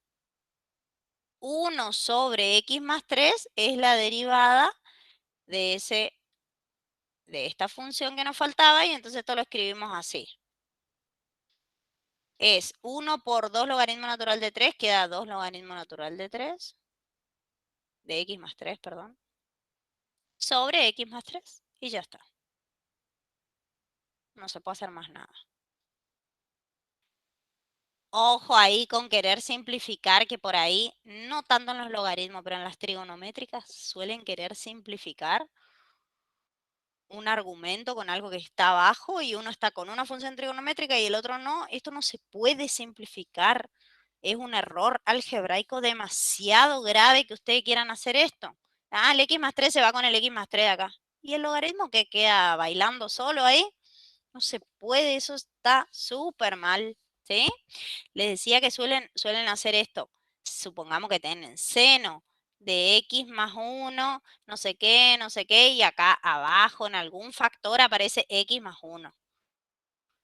S1: 1 sobre x más 3 es la derivada de esta función que nos faltaba y entonces esto lo escribimos así. Es 1 por 2 logaritmo natural de 3, queda 2 logaritmo natural de 3, de x más 3, perdón, sobre x más 3 y ya está. No se puede hacer más nada. Ojo ahí con querer simplificar, que por ahí, no tanto en los logaritmos, pero en las trigonométricas suelen querer simplificar un argumento con algo que está abajo y uno está con una función trigonométrica y el otro no. Esto no se puede simplificar. Es un error algebraico demasiado grave que ustedes quieran hacer esto. Ah, el x más 3 se va con el x más 3 acá. Y el logaritmo que queda bailando solo ahí, no se puede, eso está súper mal, ¿sí? Les decía que suelen hacer esto. Supongamos que tienen seno de x más 1, no sé qué, y acá abajo en algún factor aparece x más 1.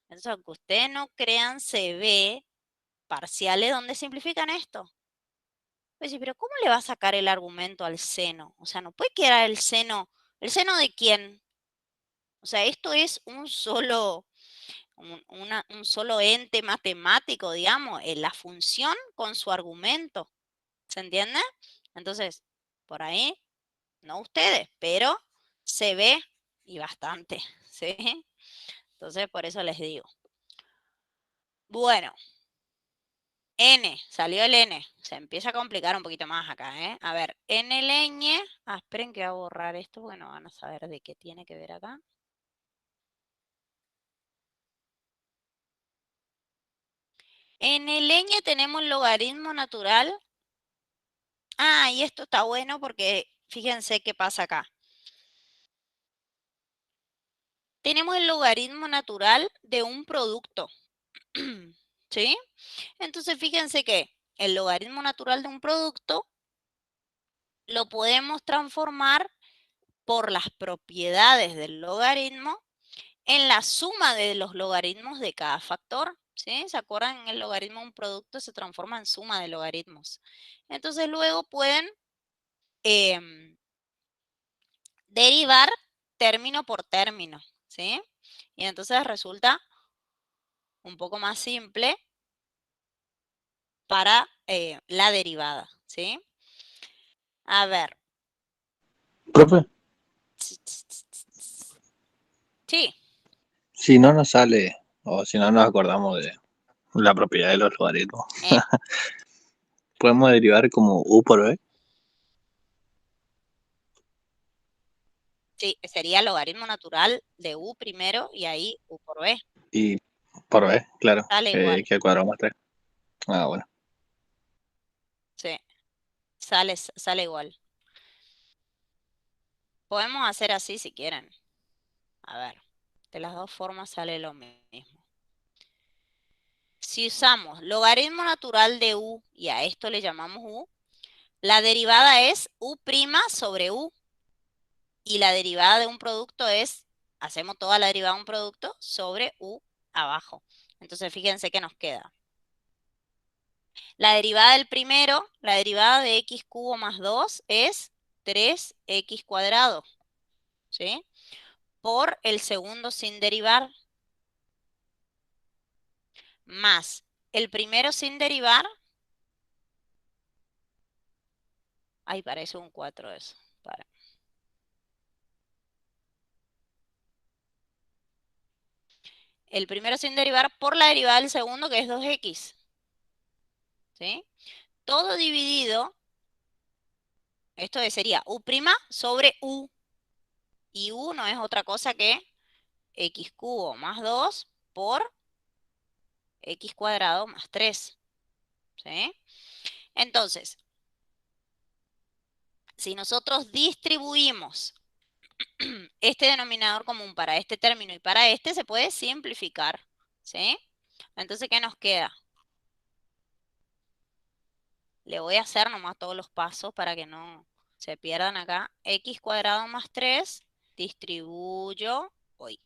S1: Entonces, aunque ustedes no crean, se ve parciales donde simplifican esto. Pues sí, pero ¿cómo le va a sacar el argumento al seno? O sea, no puede quedar ¿el seno de quién? O sea, esto es un solo ente matemático, digamos, la función con su argumento. ¿Se entiende? Entonces, por ahí, no ustedes, pero se ve y bastante, ¿sí? Entonces, por eso les digo. Bueno, N, salió el N. Se empieza a complicar un poquito más acá, ¿eh? A ver, N leñe. Ah, esperen que voy a borrar esto porque no van a saber de qué tiene que ver acá. En el leñe tenemos logaritmo natural Ah, y esto está bueno porque fíjense qué pasa acá. Tenemos el logaritmo natural de un producto, ¿sí? Entonces fíjense que el logaritmo natural de un producto lo podemos transformar por las propiedades del logaritmo en la suma de los logaritmos de cada factor, ¿sí? ¿Se acuerdan? El logaritmo de un producto se transforma en suma de logaritmos. Entonces luego pueden derivar término por término, ¿sí? Y entonces resulta un poco más simple para la derivada, ¿sí? A ver.
S2: Profe,
S1: Sí,
S2: si no nos sale, o si no nos acordamos de la propiedad de los logaritmos,
S1: eh,
S2: podemos derivar como u por b
S1: sí, sería logaritmo natural de u primero y ahí u por b.
S2: y por b, claro,
S1: Sale igual,
S2: que al cuadrado más 3. Ah, bueno.
S1: sí, sale igual. Podemos hacer así si quieren. A ver, de las dos formas sale lo mismo. Si usamos logaritmo natural de u y a esto le llamamos u, la derivada es u' sobre u. Y la derivada de un producto es, hacemos toda la derivada de un producto sobre u abajo. Entonces fíjense que nos queda. La derivada del primero, la derivada de x cubo más 2 es 3x cuadrado, ¿sí? Por el segundo sin derivar, más el primero sin derivar. Ay, parece un 4 eso. El primero sin derivar por la derivada del segundo, que es 2x, ¿sí? Todo dividido, esto sería u' sobre u. Y u no es otra cosa que x cubo más 2 por x cuadrado más 3, ¿sí? Entonces, si nosotros distribuimos este denominador común para este término y para este, se puede simplificar, ¿sí? Entonces, ¿qué nos queda? Le voy a hacer nomás todos los pasos para que no se pierdan acá. X cuadrado más 3, distribuyo hoy.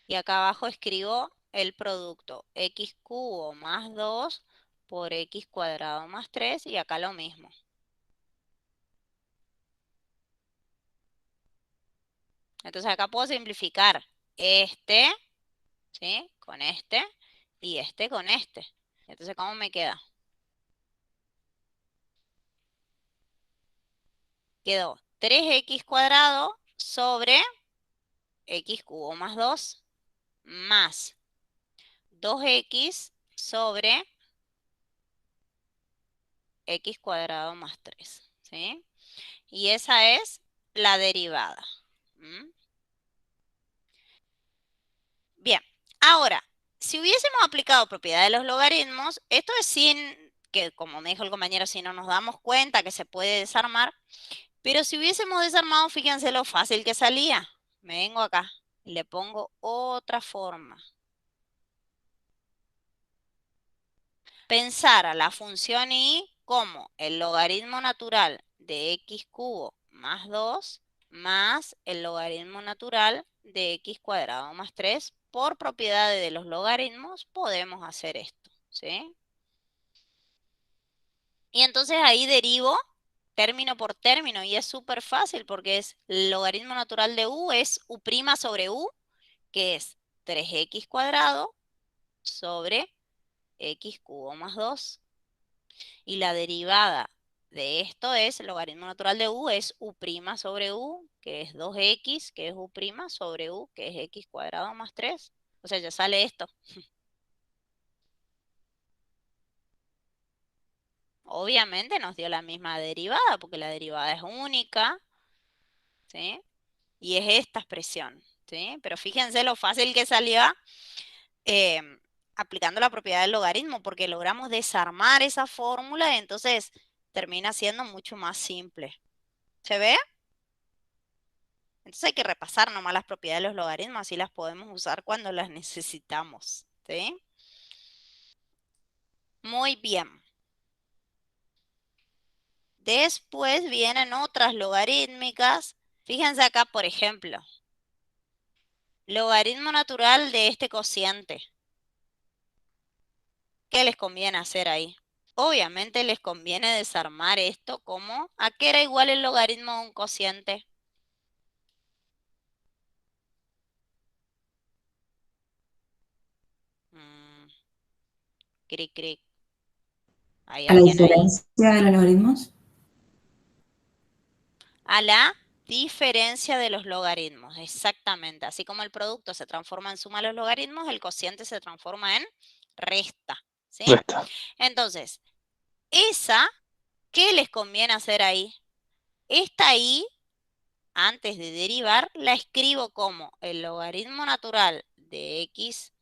S1: Y acá abajo escribo el producto x cubo más 2 por x cuadrado más 3 y acá lo mismo. Entonces acá puedo simplificar este, ¿sí? Con este y este con este. Entonces, ¿cómo me queda? Quedó 3x cuadrado sobre x cubo más 2 más 2x sobre x cuadrado más 3, ¿sí? Y esa es la derivada. ¿Mm? Bien, ahora, si hubiésemos aplicado propiedad de los logaritmos, esto es sin, que como me dijo el compañero, si no nos damos cuenta que se puede desarmar, pero si hubiésemos desarmado, fíjense lo fácil que salía. Me vengo acá y le pongo otra forma. Pensar a la función y como el logaritmo natural de x cubo más 2 más el logaritmo natural de x cuadrado más 3. Por propiedades de los logaritmos podemos hacer esto, ¿sí? Y entonces ahí derivo término por término y es súper fácil porque es el logaritmo natural de u es u' sobre u, que es 3x cuadrado sobre x cubo más 2. Y la derivada de esto es, el logaritmo natural de u es u' sobre u, que es 2x, que es u' sobre u, que es x cuadrado más 3. O sea, ya sale esto. Obviamente nos dio la misma derivada, porque la derivada es única, ¿sí? Y es esta expresión, ¿sí? ¿sí? Pero fíjense lo fácil que salió eh, aplicando la propiedad del logaritmo, porque logramos desarmar esa fórmula y entonces termina siendo mucho más simple. ¿Se ve? Entonces hay que repasar nomás las propiedades de los logaritmos, así las podemos usar cuando las necesitamos, ¿sí? Muy bien. Después vienen otras logarítmicas. Fíjense acá, por ejemplo, logaritmo natural de este cociente. ¿Qué les conviene hacer ahí? Obviamente les conviene desarmar esto como ¿a qué era igual el logaritmo de un cociente? Mm, cric, cric. ¿Hay
S5: ¿A la
S1: alguien ahí?
S5: diferencia de los logaritmos?
S1: A la diferencia de los logaritmos, exactamente. Así como el producto se transforma en suma de los logaritmos, el cociente se transforma en resta, ¿sí?
S2: Resta.
S1: Entonces, esa, ¿qué les conviene hacer ahí? Esta i, antes de derivar, la escribo como el logaritmo natural de x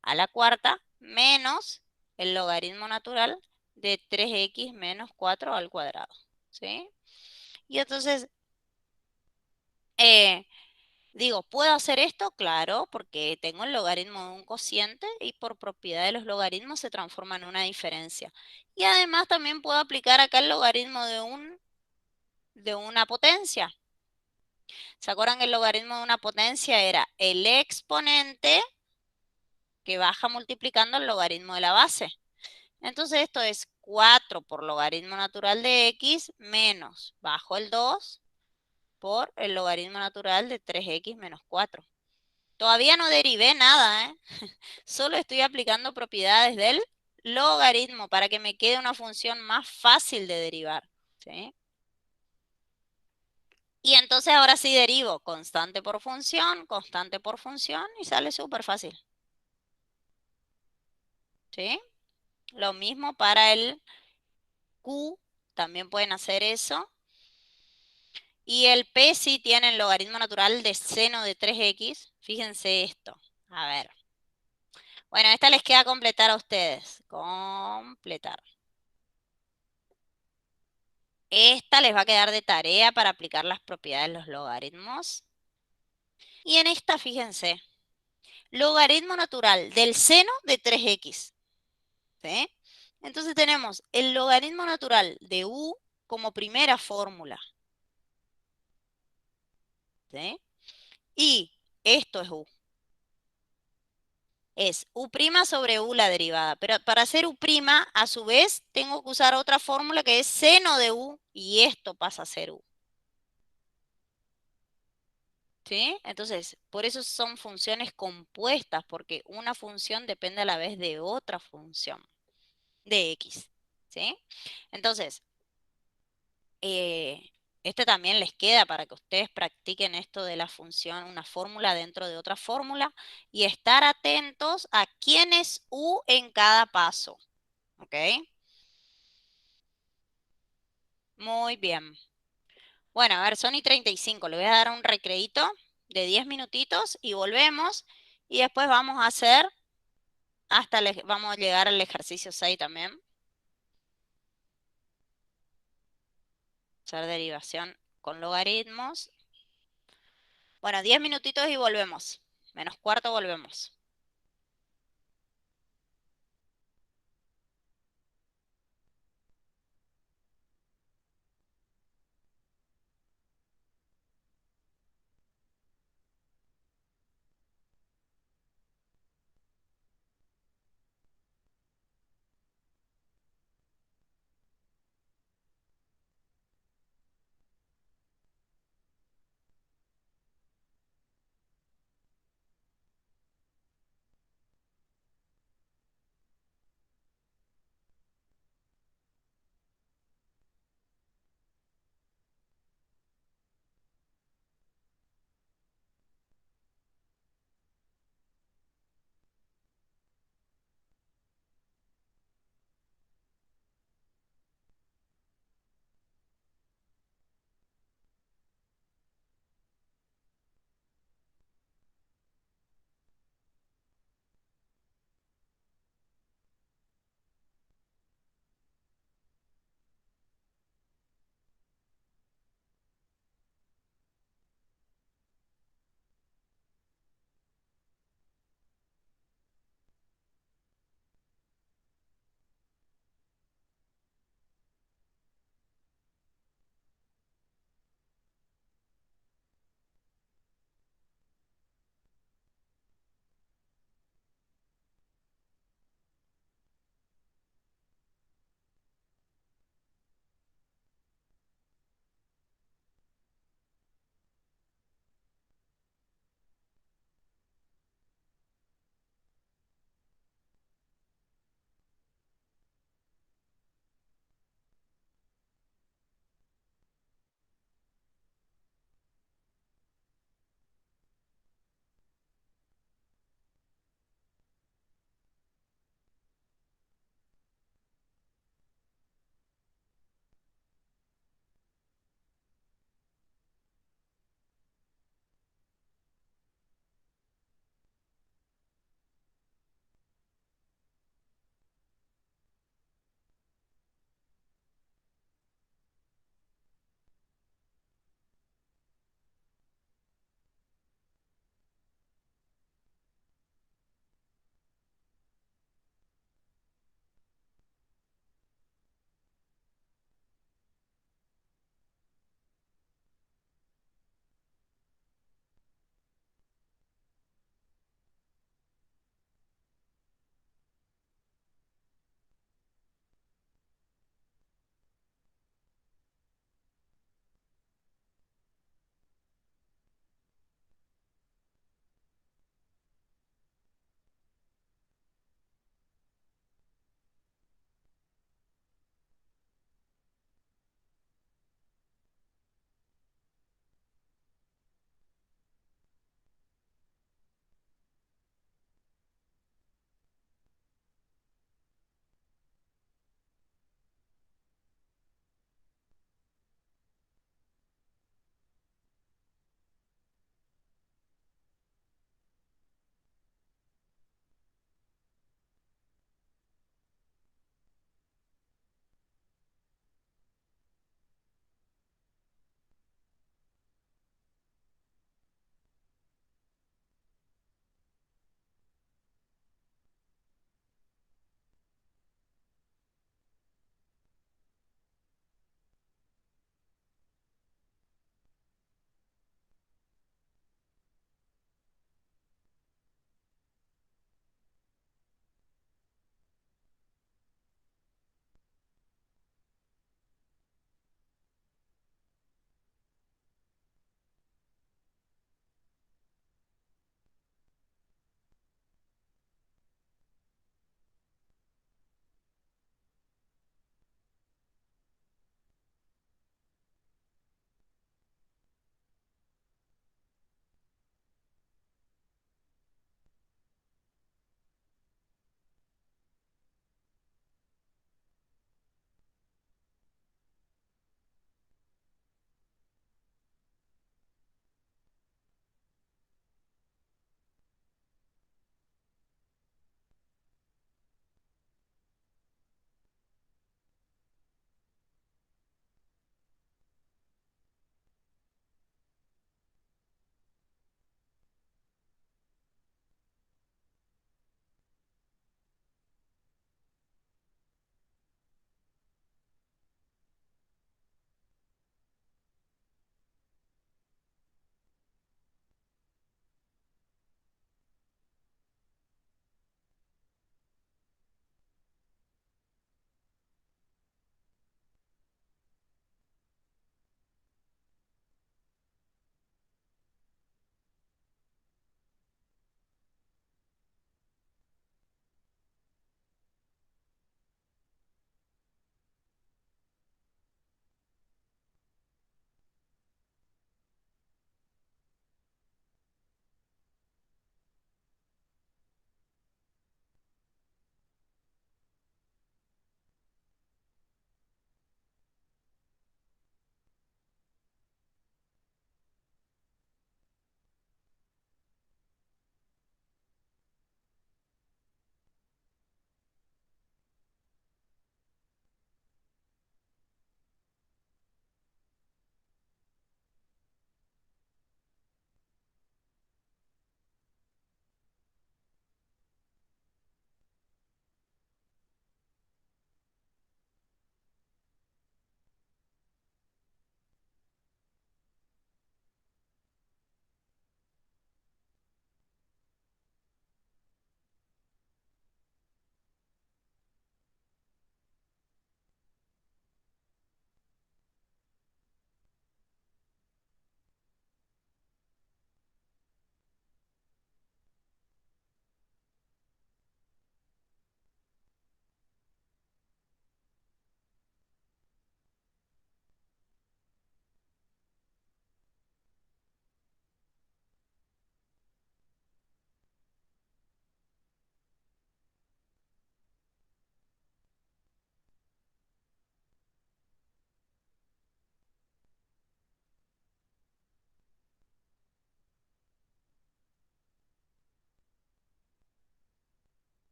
S1: a la cuarta menos el logaritmo natural de 3x menos 4 al cuadrado, ¿sí? Y entonces, digo, ¿puedo hacer esto? Claro, porque tengo el logaritmo de un cociente y por propiedad de los logaritmos se transforma en una diferencia. Y además también puedo aplicar acá el logaritmo de una potencia. ¿Se acuerdan que el logaritmo de una potencia era el exponente que baja multiplicando el logaritmo de la base? Entonces esto es 4 por logaritmo natural de x menos bajo el 2 por el logaritmo natural de 3x menos 4. Todavía no derivé nada, ¿eh? Solo estoy aplicando propiedades del logaritmo para que me quede una función más fácil de derivar, ¿sí? Y entonces ahora sí derivo constante por función y sale súper fácil, ¿sí? Lo mismo para el Q, también pueden hacer eso. Y el P sí tiene el logaritmo natural de seno de 3x. Fíjense esto. A ver. Bueno, esta les queda completar a ustedes. Completar. Esta les va a quedar de tarea para aplicar las propiedades de los logaritmos. Y en esta, fíjense, logaritmo natural del seno de 3x. ¿Sí? Entonces tenemos el logaritmo natural de u como primera fórmula. ¿Sí? Y esto es u. Es u' sobre u la derivada. Pero para hacer u', a su vez, tengo que usar otra fórmula que es seno de u, y esto pasa a ser u. ¿Sí? Entonces, por eso son funciones compuestas, porque una función depende a la vez de otra función, de x. ¿Sí? Entonces, este también les queda para que ustedes practiquen esto de la función, una fórmula dentro de otra fórmula, y estar atentos a quién es u en cada paso. ¿Ok? Muy bien. Bueno, a ver, son y 35. Le voy a dar un recreíto de 10 minutitos y volvemos. Y después vamos a hacer, vamos a llegar al ejercicio 6 también. Hacer derivación con logaritmos. Bueno, 10 minutitos y volvemos. Menos cuarto volvemos.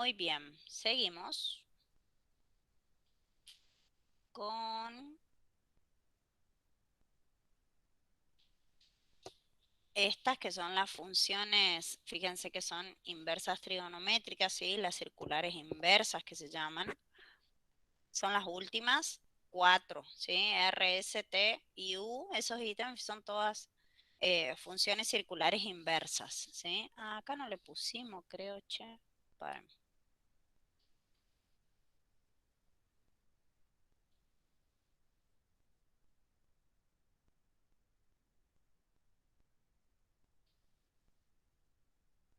S1: Muy bien, seguimos con estas que son las funciones, fíjense que son inversas trigonométricas, ¿sí? Las circulares inversas que se llaman. Son las últimas 4, ¿sí? R, S, T y U, esos ítems son todas funciones circulares inversas, ¿sí? Ah, acá no le pusimos, creo, che. Espérenme.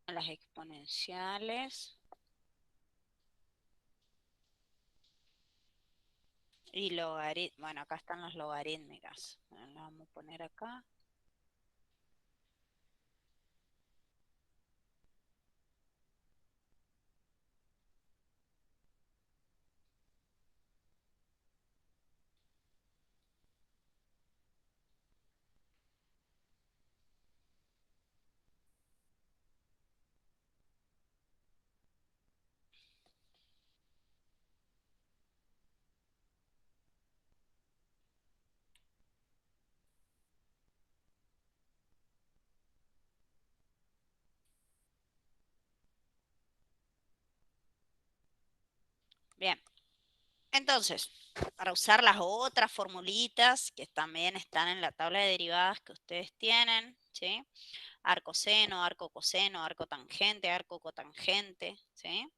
S1: Las exponenciales. Y logaritmos. Bueno, acá están las logarítmicas. Las vamos a poner acá. Bien. Entonces, para usar las otras formulitas que también están en la tabla de derivadas que ustedes tienen, ¿sí? Arco seno, arco coseno, arco tangente, arco cotangente, ¿sí?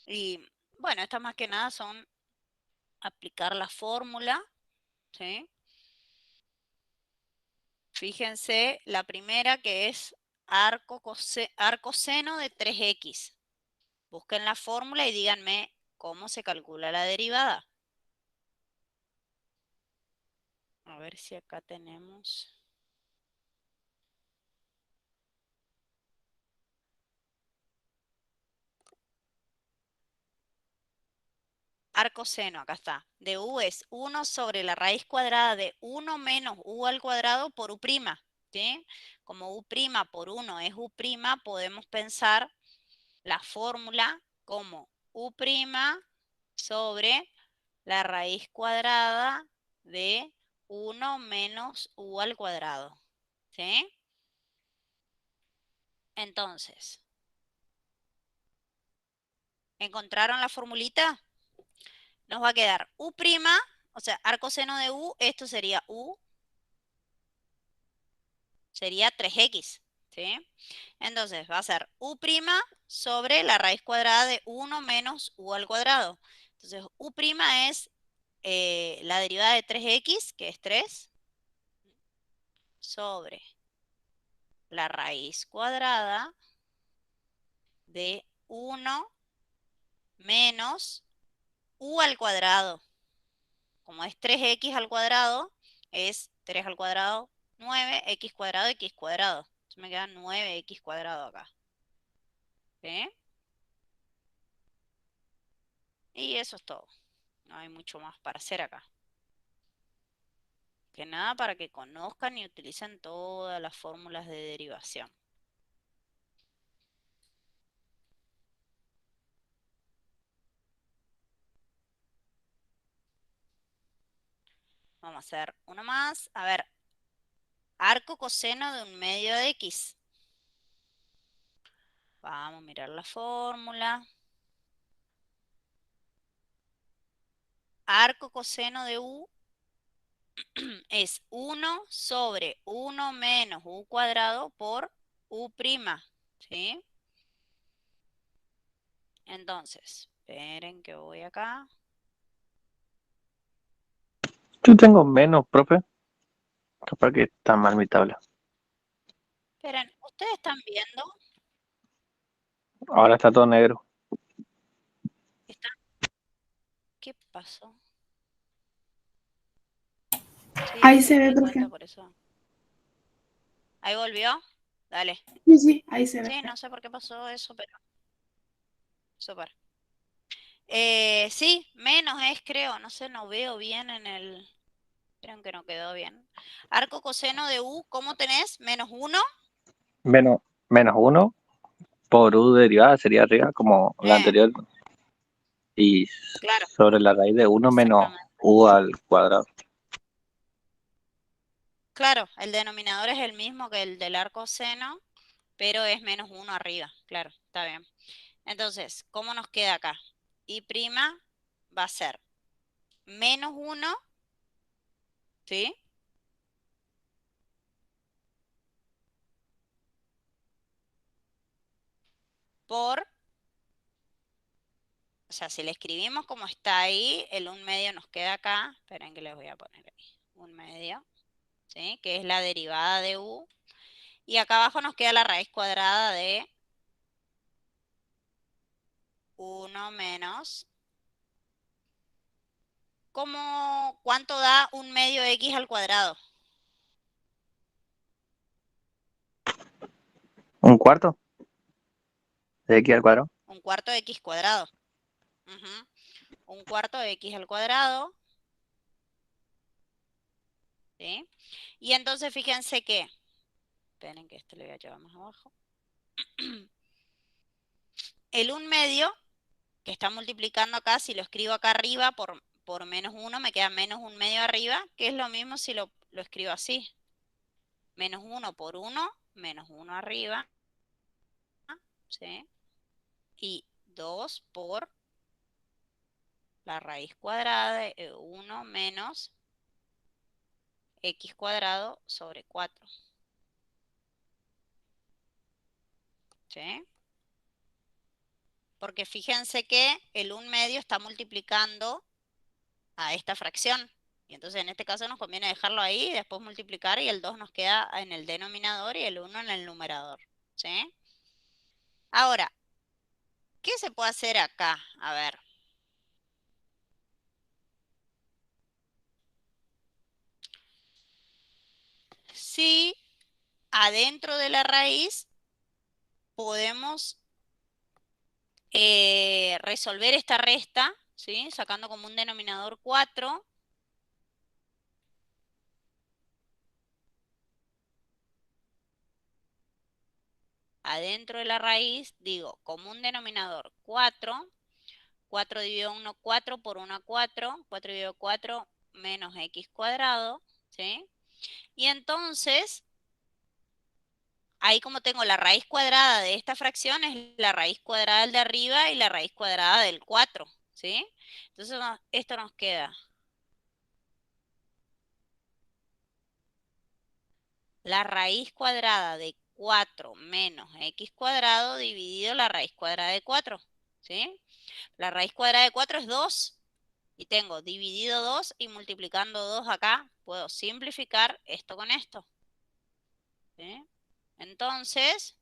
S1: Y bueno, estas más que nada son aplicar la fórmula, ¿sí? Fíjense la primera que es arco seno de 3x. Busquen la fórmula y díganme cómo se calcula la derivada. A ver si acá tenemos. Arco seno, acá está. De u es 1 sobre la raíz cuadrada de 1 menos u al cuadrado por u', ¿sí? Como u' por 1 es u', podemos pensar la fórmula como u' sobre la raíz cuadrada de 1 menos u al cuadrado, ¿sí? Entonces, ¿encontraron la formulita? Nos va a quedar u', o sea, arco seno de u, esto sería u, sería 3x, ¿sí? Entonces va a ser u' sobre la raíz cuadrada de 1 menos u al cuadrado. Entonces u' es la derivada de 3x, que es 3, sobre la raíz cuadrada de 1 menos u al cuadrado. Como es 3x al cuadrado, es 3 al cuadrado, 9, x cuadrado, x cuadrado. Entonces me queda 9x cuadrado acá. ¿Sí? Y eso es todo. No hay mucho más para hacer acá. Que nada para que conozcan y utilicen todas las fórmulas de derivación. Vamos a hacer uno más. A ver, arco coseno de un medio de x. Vamos a mirar la fórmula. Arco coseno de u es 1 sobre 1 menos u cuadrado por u', ¿sí? Entonces, esperen que voy acá.
S2: Yo tengo menos, profe. Capaz que está mal mi tabla.
S1: Esperen, ¿ustedes están viendo?
S2: Ahora está todo negro.
S1: ¿Qué pasó? Sí,
S4: Ahí
S1: sí,
S4: se
S1: me
S4: ve,
S1: di cuenta
S4: profe.
S1: por eso. ¿Ahí volvió? Dale.
S4: Sí, sí, ahí se ve.
S1: Sí, no sé por qué pasó eso, pero súper. Sí, menos es, creo. No sé, no veo bien en el... Creo que no quedó bien. Arco coseno de u, ¿cómo tenés? Menos 1.
S2: Menos 1 por u derivada sería arriba, como la anterior, y
S1: Claro,
S2: sobre la raíz de 1 menos
S1: exactamente.
S2: u al cuadrado.
S1: Claro, el denominador es el mismo que el del arco seno, pero es menos 1 arriba. Claro, está bien. Entonces, ¿cómo nos queda acá? Y' va a ser menos 1, ¿sí? Por, o sea, si le escribimos como está ahí, el 1/2 nos queda acá. Esperen que les voy a poner ahí. 1/2, ¿sí? Que es la derivada de u. Y acá abajo nos queda la raíz cuadrada de 1 menos. ¿Cuánto da 1/2 x al cuadrado?
S2: ¿Un cuarto de x al cuadrado?
S1: 1/4 de x cuadrado. 1/4 de x al cuadrado. ¿Sí? Y entonces fíjense que, esperen que esto le voy a llevar más abajo. El 1/2, que está multiplicando acá, si lo escribo acá arriba por menos 1, me queda menos 1/2 arriba, que es lo mismo si lo escribo así. Menos 1 por 1, menos 1 arriba, ¿sí? Y 2 por la raíz cuadrada de 1 menos x cuadrado sobre 4. ¿Sí? Porque fíjense que el 1/2 está multiplicando a esta fracción. Y entonces en este caso nos conviene dejarlo ahí y después multiplicar y el 2 nos queda en el denominador y el 1 en el numerador. ¿Sí? Ahora, ¿qué se puede hacer acá? A ver. Si adentro de la raíz podemos resolver esta resta, ¿sí? Sacando como un denominador 4. Adentro de la raíz, digo, como un denominador 4. 4 dividido 1, 4 por 1, 4. 4 dividido 4 menos x cuadrado, ¿sí? Y entonces, ahí como tengo la raíz cuadrada de esta fracción, es la raíz cuadrada del de arriba y la raíz cuadrada del 4, ¿sí? Entonces, esto nos queda la raíz cuadrada de 4 menos x cuadrado dividido la raíz cuadrada de 4, ¿sí? La raíz cuadrada de 4 es 2. Y tengo dividido 2 y multiplicando 2 acá, puedo simplificar esto con esto. ¿Sí? Entonces,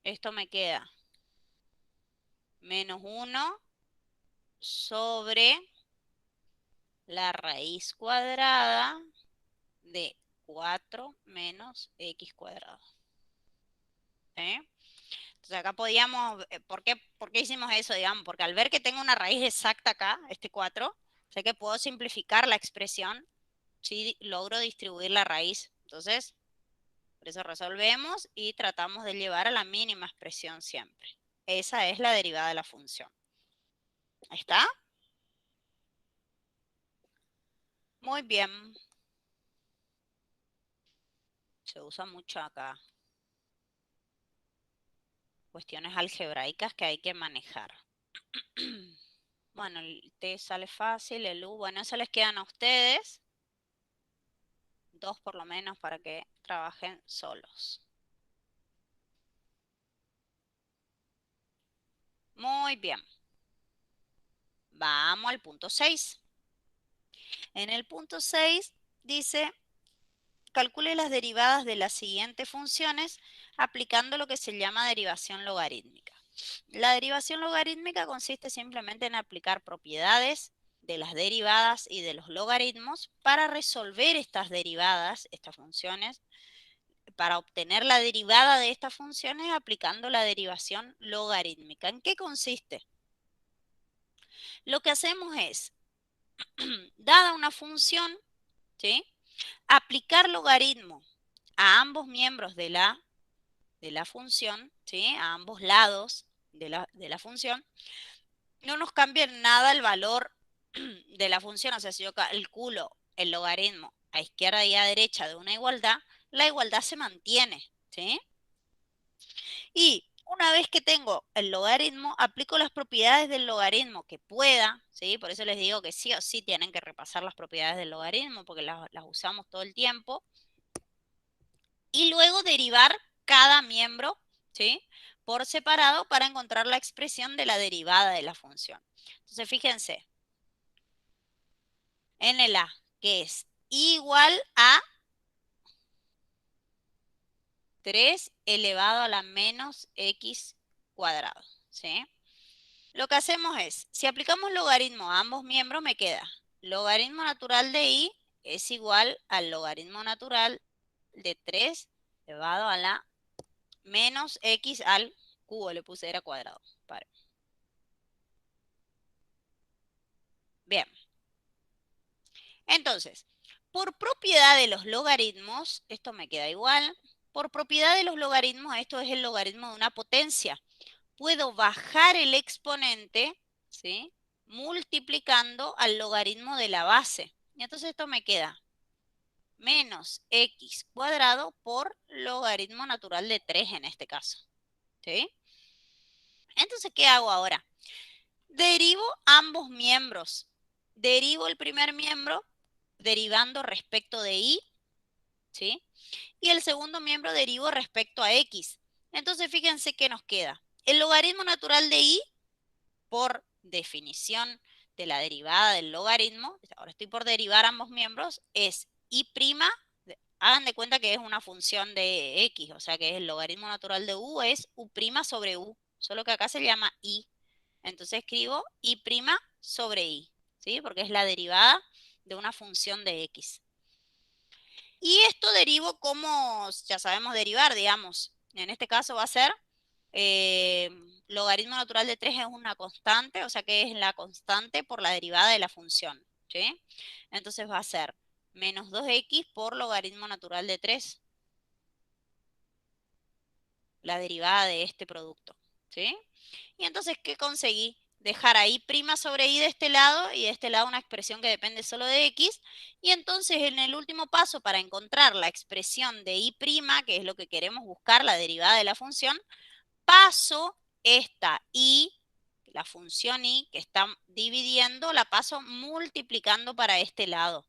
S1: esto me queda menos 1 sobre la raíz cuadrada de 4 menos x cuadrado. ¿Sí? Entonces acá podíamos, ¿por qué hicimos eso, digamos? Porque al ver que tengo una raíz exacta acá, este 4, sé que puedo simplificar la expresión si logro distribuir la raíz. Entonces, por eso resolvemos y tratamos de llevar a la mínima expresión siempre. Esa es la derivada de la función. ¿Ahí está? Muy bien. Se usa mucho acá. Cuestiones algebraicas que hay que manejar. Bueno, el T sale fácil, el U, bueno, eso les quedan a ustedes. 2 por lo menos para que trabajen solos. Muy bien. Vamos al punto 6. En el punto 6 dice, calcule las derivadas de las siguientes funciones aplicando lo que se llama derivación logarítmica. La derivación logarítmica consiste simplemente en aplicar propiedades de las derivadas y de los logaritmos para resolver estas derivadas, estas funciones, para obtener la derivada de estas funciones aplicando la derivación logarítmica. ¿En qué consiste? Lo que hacemos es, dada una función, ¿sí?, aplicar logaritmo a ambos miembros de la función, ¿sí? A ambos lados de la función, no nos cambia en nada el valor de la función. O sea, si yo calculo el logaritmo a izquierda y a derecha de una igualdad, la igualdad se mantiene, ¿sí? Y una vez que tengo el logaritmo, aplico las propiedades del logaritmo que pueda, ¿sí? Por eso les digo que sí o sí tienen que repasar las propiedades del logaritmo, porque las usamos todo el tiempo. Y luego derivar cada miembro, ¿sí? Por separado para encontrar la expresión de la derivada de la función. Entonces, fíjense, en el A, que es igual a 3 elevado a la menos x cuadrado, ¿sí? Lo que hacemos es, si aplicamos logaritmo a ambos miembros, me queda logaritmo natural de y es igual al logaritmo natural de 3 elevado a la menos x al cubo, le puse, era cuadrado. Vale. Bien. Entonces, por propiedad de los logaritmos, esto me queda igual. Por propiedad de los logaritmos, esto es el logaritmo de una potencia. Puedo bajar el exponente, ¿sí? Multiplicando al logaritmo de la base. Y entonces esto me queda menos x cuadrado por logaritmo natural de 3 en este caso, ¿sí? Entonces, ¿qué hago ahora? Derivo ambos miembros. Derivo el primer miembro derivando respecto de y, ¿sí? Y el segundo miembro derivo respecto a x. Entonces, fíjense qué nos queda. El logaritmo natural de y, por definición de la derivada del logaritmo, ahora estoy por derivar ambos miembros, es y', hagan de cuenta que es una función de x, o sea que el logaritmo natural de u es u' sobre u, solo que acá se llama y. Entonces escribo y' sobre y, ¿sí? Porque es la derivada de una función de x. Y esto derivo como ya sabemos derivar, digamos. En este caso va a ser logaritmo natural de 3 es una constante, o sea que es la constante por la derivada de la función, ¿sí? Entonces va a ser menos 2x por logaritmo natural de 3, la derivada de este producto, ¿sí? Y entonces, ¿qué conseguí? Dejar ahí prima sobre y de este lado y de este lado una expresión que depende solo de x. Y entonces en el último paso para encontrar la expresión de y', que es lo que queremos buscar, la derivada de la función, paso esta y, la función y que está dividiendo, la paso multiplicando para este lado.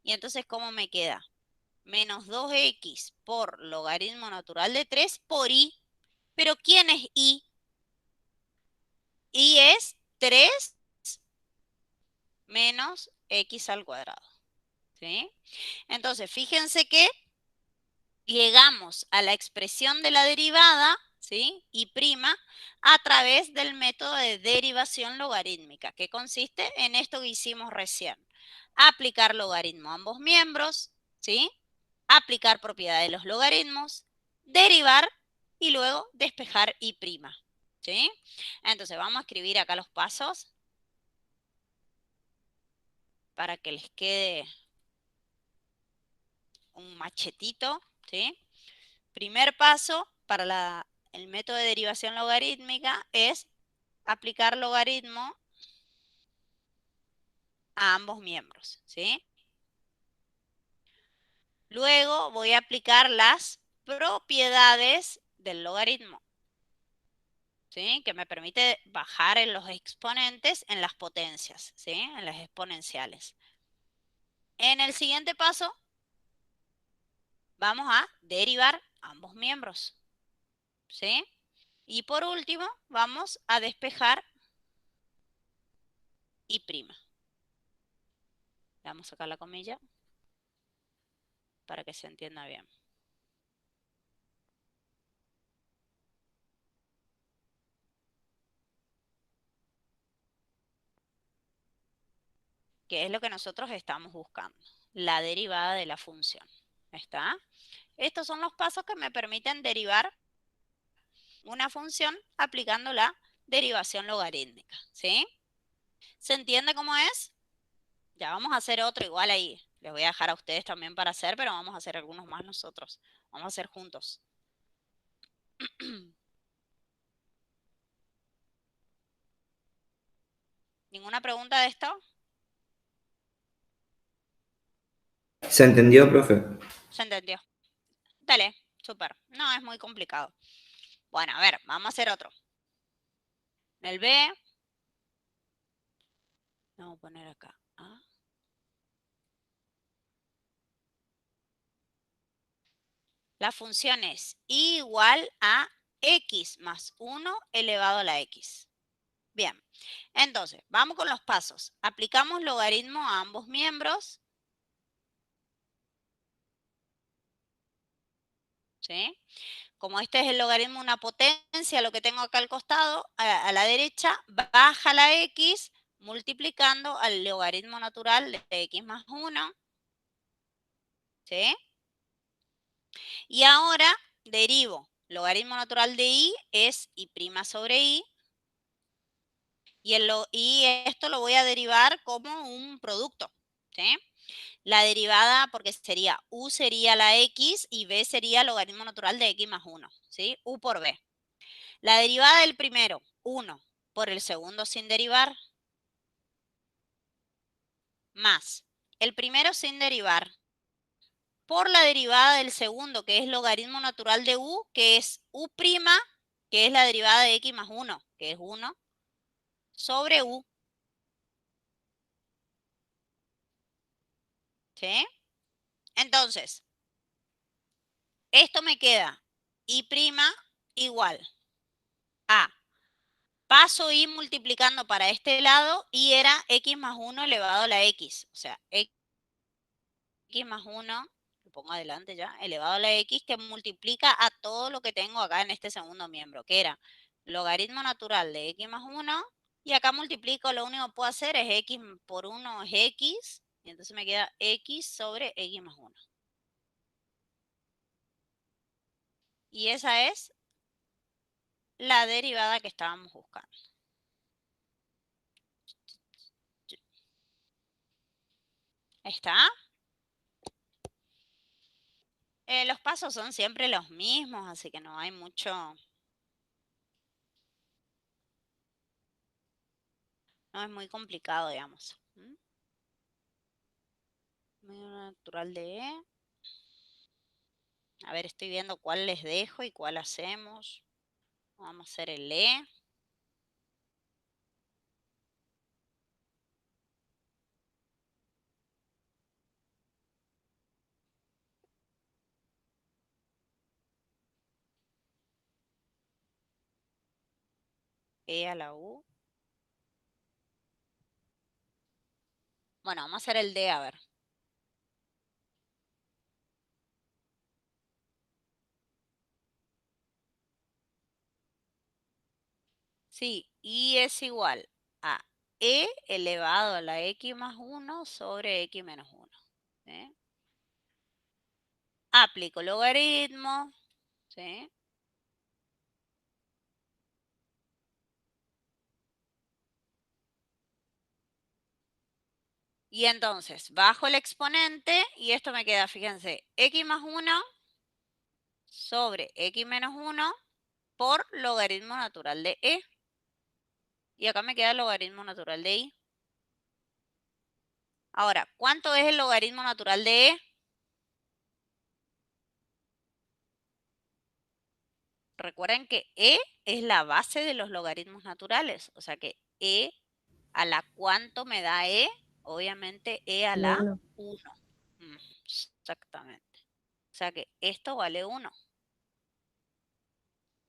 S1: Y entonces, ¿cómo me queda? Menos 2x por logaritmo natural de 3 por y. ¿Pero quién es y? Y es 3 menos x al cuadrado, ¿sí? Entonces, fíjense que llegamos a la expresión de la derivada, ¿sí? Y' a través del método de derivación logarítmica, que consiste en esto que hicimos recién. Aplicar logaritmo a ambos miembros, ¿sí? Aplicar propiedad de los logaritmos, derivar y luego despejar y', ¿sí? Entonces, vamos a escribir acá los pasos para que les quede un machetito, ¿sí? Primer paso para el método de derivación logarítmica es aplicar logaritmo a ambos miembros, ¿sí? Luego voy a aplicar las propiedades del logaritmo, ¿sí? Que me permite bajar en los exponentes en las potencias, ¿sí? En las exponenciales. En el siguiente paso vamos a derivar ambos miembros, ¿sí? Y por último vamos a despejar y'. Le vamos a sacar la comilla para que se entienda bien. Que es lo que nosotros estamos buscando, la derivada de la función. ¿Está? Estos son los pasos que me permiten derivar una función aplicando la derivación logarítmica, ¿sí? ¿Se entiende cómo es? Ya vamos a hacer otro igual ahí. Les voy a dejar a ustedes también para hacer, pero vamos a hacer algunos más nosotros. Vamos a hacer juntos. ¿Ninguna pregunta de esto?
S5: ¿Se entendió, profe?
S1: ¿Se entendió? Dale, súper. No es muy complicado. Bueno, a ver, vamos a hacer otro. En el B, vamos a poner acá A. La función es igual a x más 1 elevado a la x. Bien, entonces, vamos con los pasos. Aplicamos logaritmo a ambos miembros. ¿Sí? Como este es el logaritmo de una potencia, lo que tengo acá al costado, a la derecha, baja la x multiplicando al logaritmo natural de x más 1. ¿Sí? Y ahora derivo. Logaritmo natural de y es y' sobre i. Y esto lo voy a derivar como un producto. ¿Sí? La derivada, porque sería u sería la x y b sería logaritmo natural de x más 1. ¿Sí? U por b. La derivada del primero, 1, por el segundo sin derivar, más el primero sin derivar, por la derivada del segundo, que es logaritmo natural de u, que es u', que es la derivada de x más 1, que es 1, sobre u. ¿Sí? Entonces, esto me queda y' igual a, paso y multiplicando para este lado, y era x más 1 elevado a la x, o sea, x más 1, lo pongo adelante ya, elevado a la x, que multiplica a todo lo que tengo acá en este segundo miembro, que era logaritmo natural de x más 1, y acá multiplico, lo único que puedo hacer es x por 1 es x, y entonces me queda x sobre x más 1. Y esa es la derivada que estábamos buscando. ¿Está? Los pasos son siempre los mismos, así que no hay mucho. No es muy complicado, digamos. Natural de E. A ver, estoy viendo cuál les dejo y cuál hacemos. Vamos a hacer el E. E a la U. Bueno, vamos a hacer el D, a ver. Sí, I es igual a E elevado a la X más 1 sobre X menos 1. ¿Sí? Aplico logaritmo. ¿Sí? Y entonces, bajo el exponente y esto me queda, fíjense, X más 1 sobre X menos 1 por logaritmo natural de E. Y acá me queda el logaritmo natural de I. Ahora, ¿cuánto es el logaritmo natural de E? Recuerden que E es la base de los logaritmos naturales. O sea que E a la cuánto me da E, obviamente E a la 1. Exactamente. O sea que esto vale 1.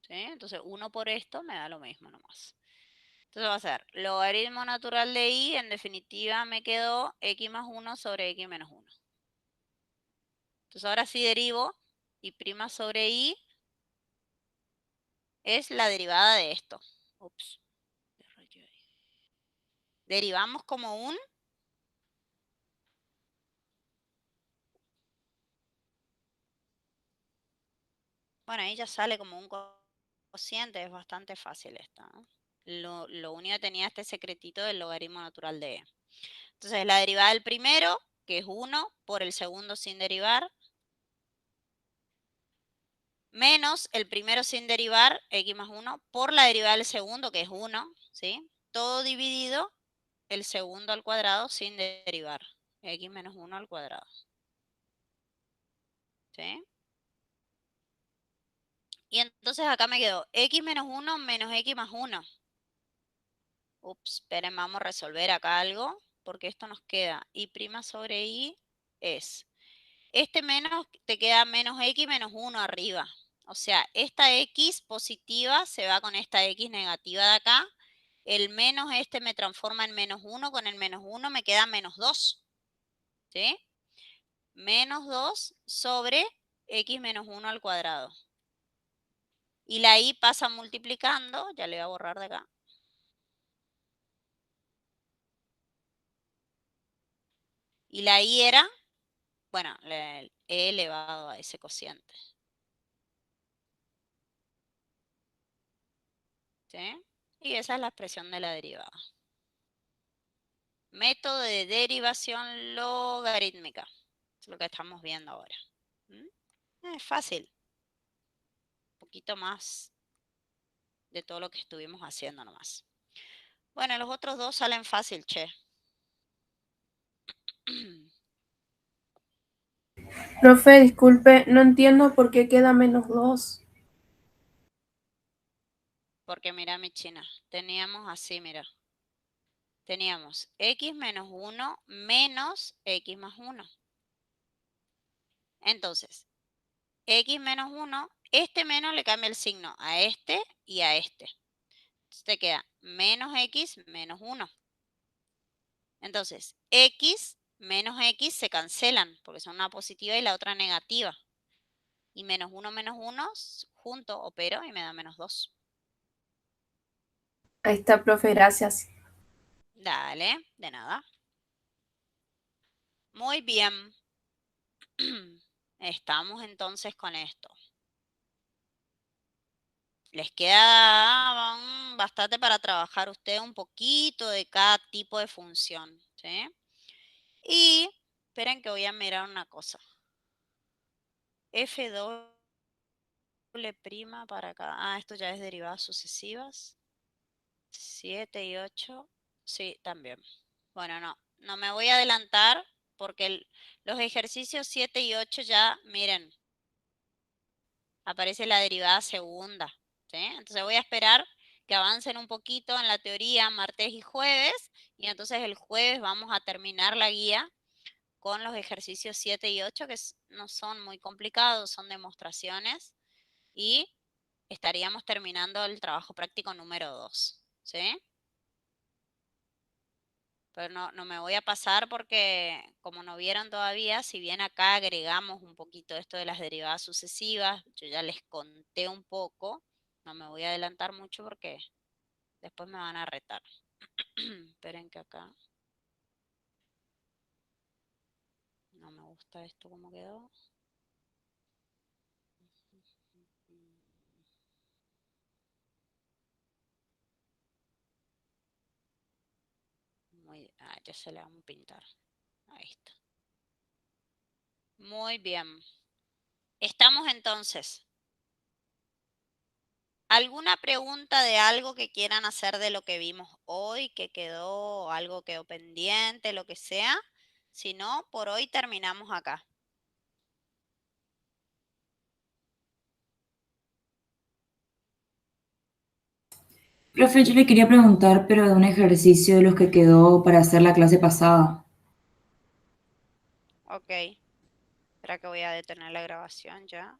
S1: ¿Sí? Entonces 1 por esto me da lo mismo nomás. Entonces va a ser logaritmo natural de I, en definitiva me quedó X más 1 sobre X menos 1. Entonces ahora sí derivo y' sobre I es la derivada de esto. Ups. Derivamos como un. Bueno, ahí ya sale como un cociente, es bastante fácil esta, ¿no? Lo único que tenía este secretito del logaritmo natural de E. Entonces la derivada del primero que es 1, por el segundo sin derivar, menos el primero sin derivar, x más 1, por la derivada del segundo, que es 1, ¿sí? Todo dividido, el segundo al cuadrado sin derivar, x menos 1 al cuadrado. ¿Sí? Y entonces acá me quedó x menos 1 menos x más 1. Ups, esperen, vamos a resolver acá algo, porque esto nos queda y' sobre y es. Este menos te queda menos x menos 1 arriba. O sea, esta x positiva se va con esta x negativa de acá. El menos este me transforma en menos 1. Con el menos 1 me queda menos 2. ¿Sí? Menos 2 sobre x menos 1 al cuadrado. Y la y pasa multiplicando. Ya le voy a borrar de acá. Y la y era, bueno, he elevado a ese cociente. ¿Sí? Y esa es la expresión de la derivada. Método de derivación logarítmica. Es lo que estamos viendo ahora. Es fácil. Un poquito más de todo lo que estuvimos haciendo nomás. Bueno, los otros dos salen fácil, che.
S4: Profe, disculpe, no entiendo por qué queda menos 2.
S1: Porque mira mi china, teníamos así, mira. Teníamos x menos 1 menos x más 1. Entonces, x menos 1, este menos le cambia el signo a este y a este. Entonces te queda menos x menos 1. Entonces, x menos x se cancelan porque son una positiva y la otra negativa. Y menos 1 junto opero y me da menos 2.
S4: Ahí está, profe, gracias.
S1: Dale, de nada. Muy bien. Estamos entonces con esto. Les queda bastante para trabajar usted un poquito de cada tipo de función, ¿sí? Y esperen que voy a mirar una cosa. F doble prima para acá. Ah, esto ya es derivadas sucesivas. 7 y 8. Sí, también. Bueno, no me voy a adelantar porque los ejercicios 7 y 8 ya, miren, aparece la derivada segunda. ¿Sí? Entonces voy a esperar que avancen un poquito en la teoría martes y jueves. Y entonces el jueves vamos a terminar la guía con los ejercicios 7 y 8, que no son muy complicados, son demostraciones. Y estaríamos terminando el trabajo práctico número 2. ¿Sí? Pero no me voy a pasar porque, como no vieron todavía, si bien acá agregamos un poquito esto de las derivadas sucesivas, yo ya les conté un poco, no me voy a adelantar mucho porque después me van a retar. Esperen que acá no me gusta esto como quedó. Ya se le vamos a pintar. Ahí está. Muy bien. Estamos entonces. ¿Alguna pregunta de algo que quieran hacer de lo que vimos hoy, que quedó, algo quedó pendiente, lo que sea? Si no, por hoy terminamos acá.
S6: Profe, yo le quería preguntar, pero de un ejercicio de los que quedó para hacer la clase pasada.
S1: Ok. Espera que voy a detener la grabación ya.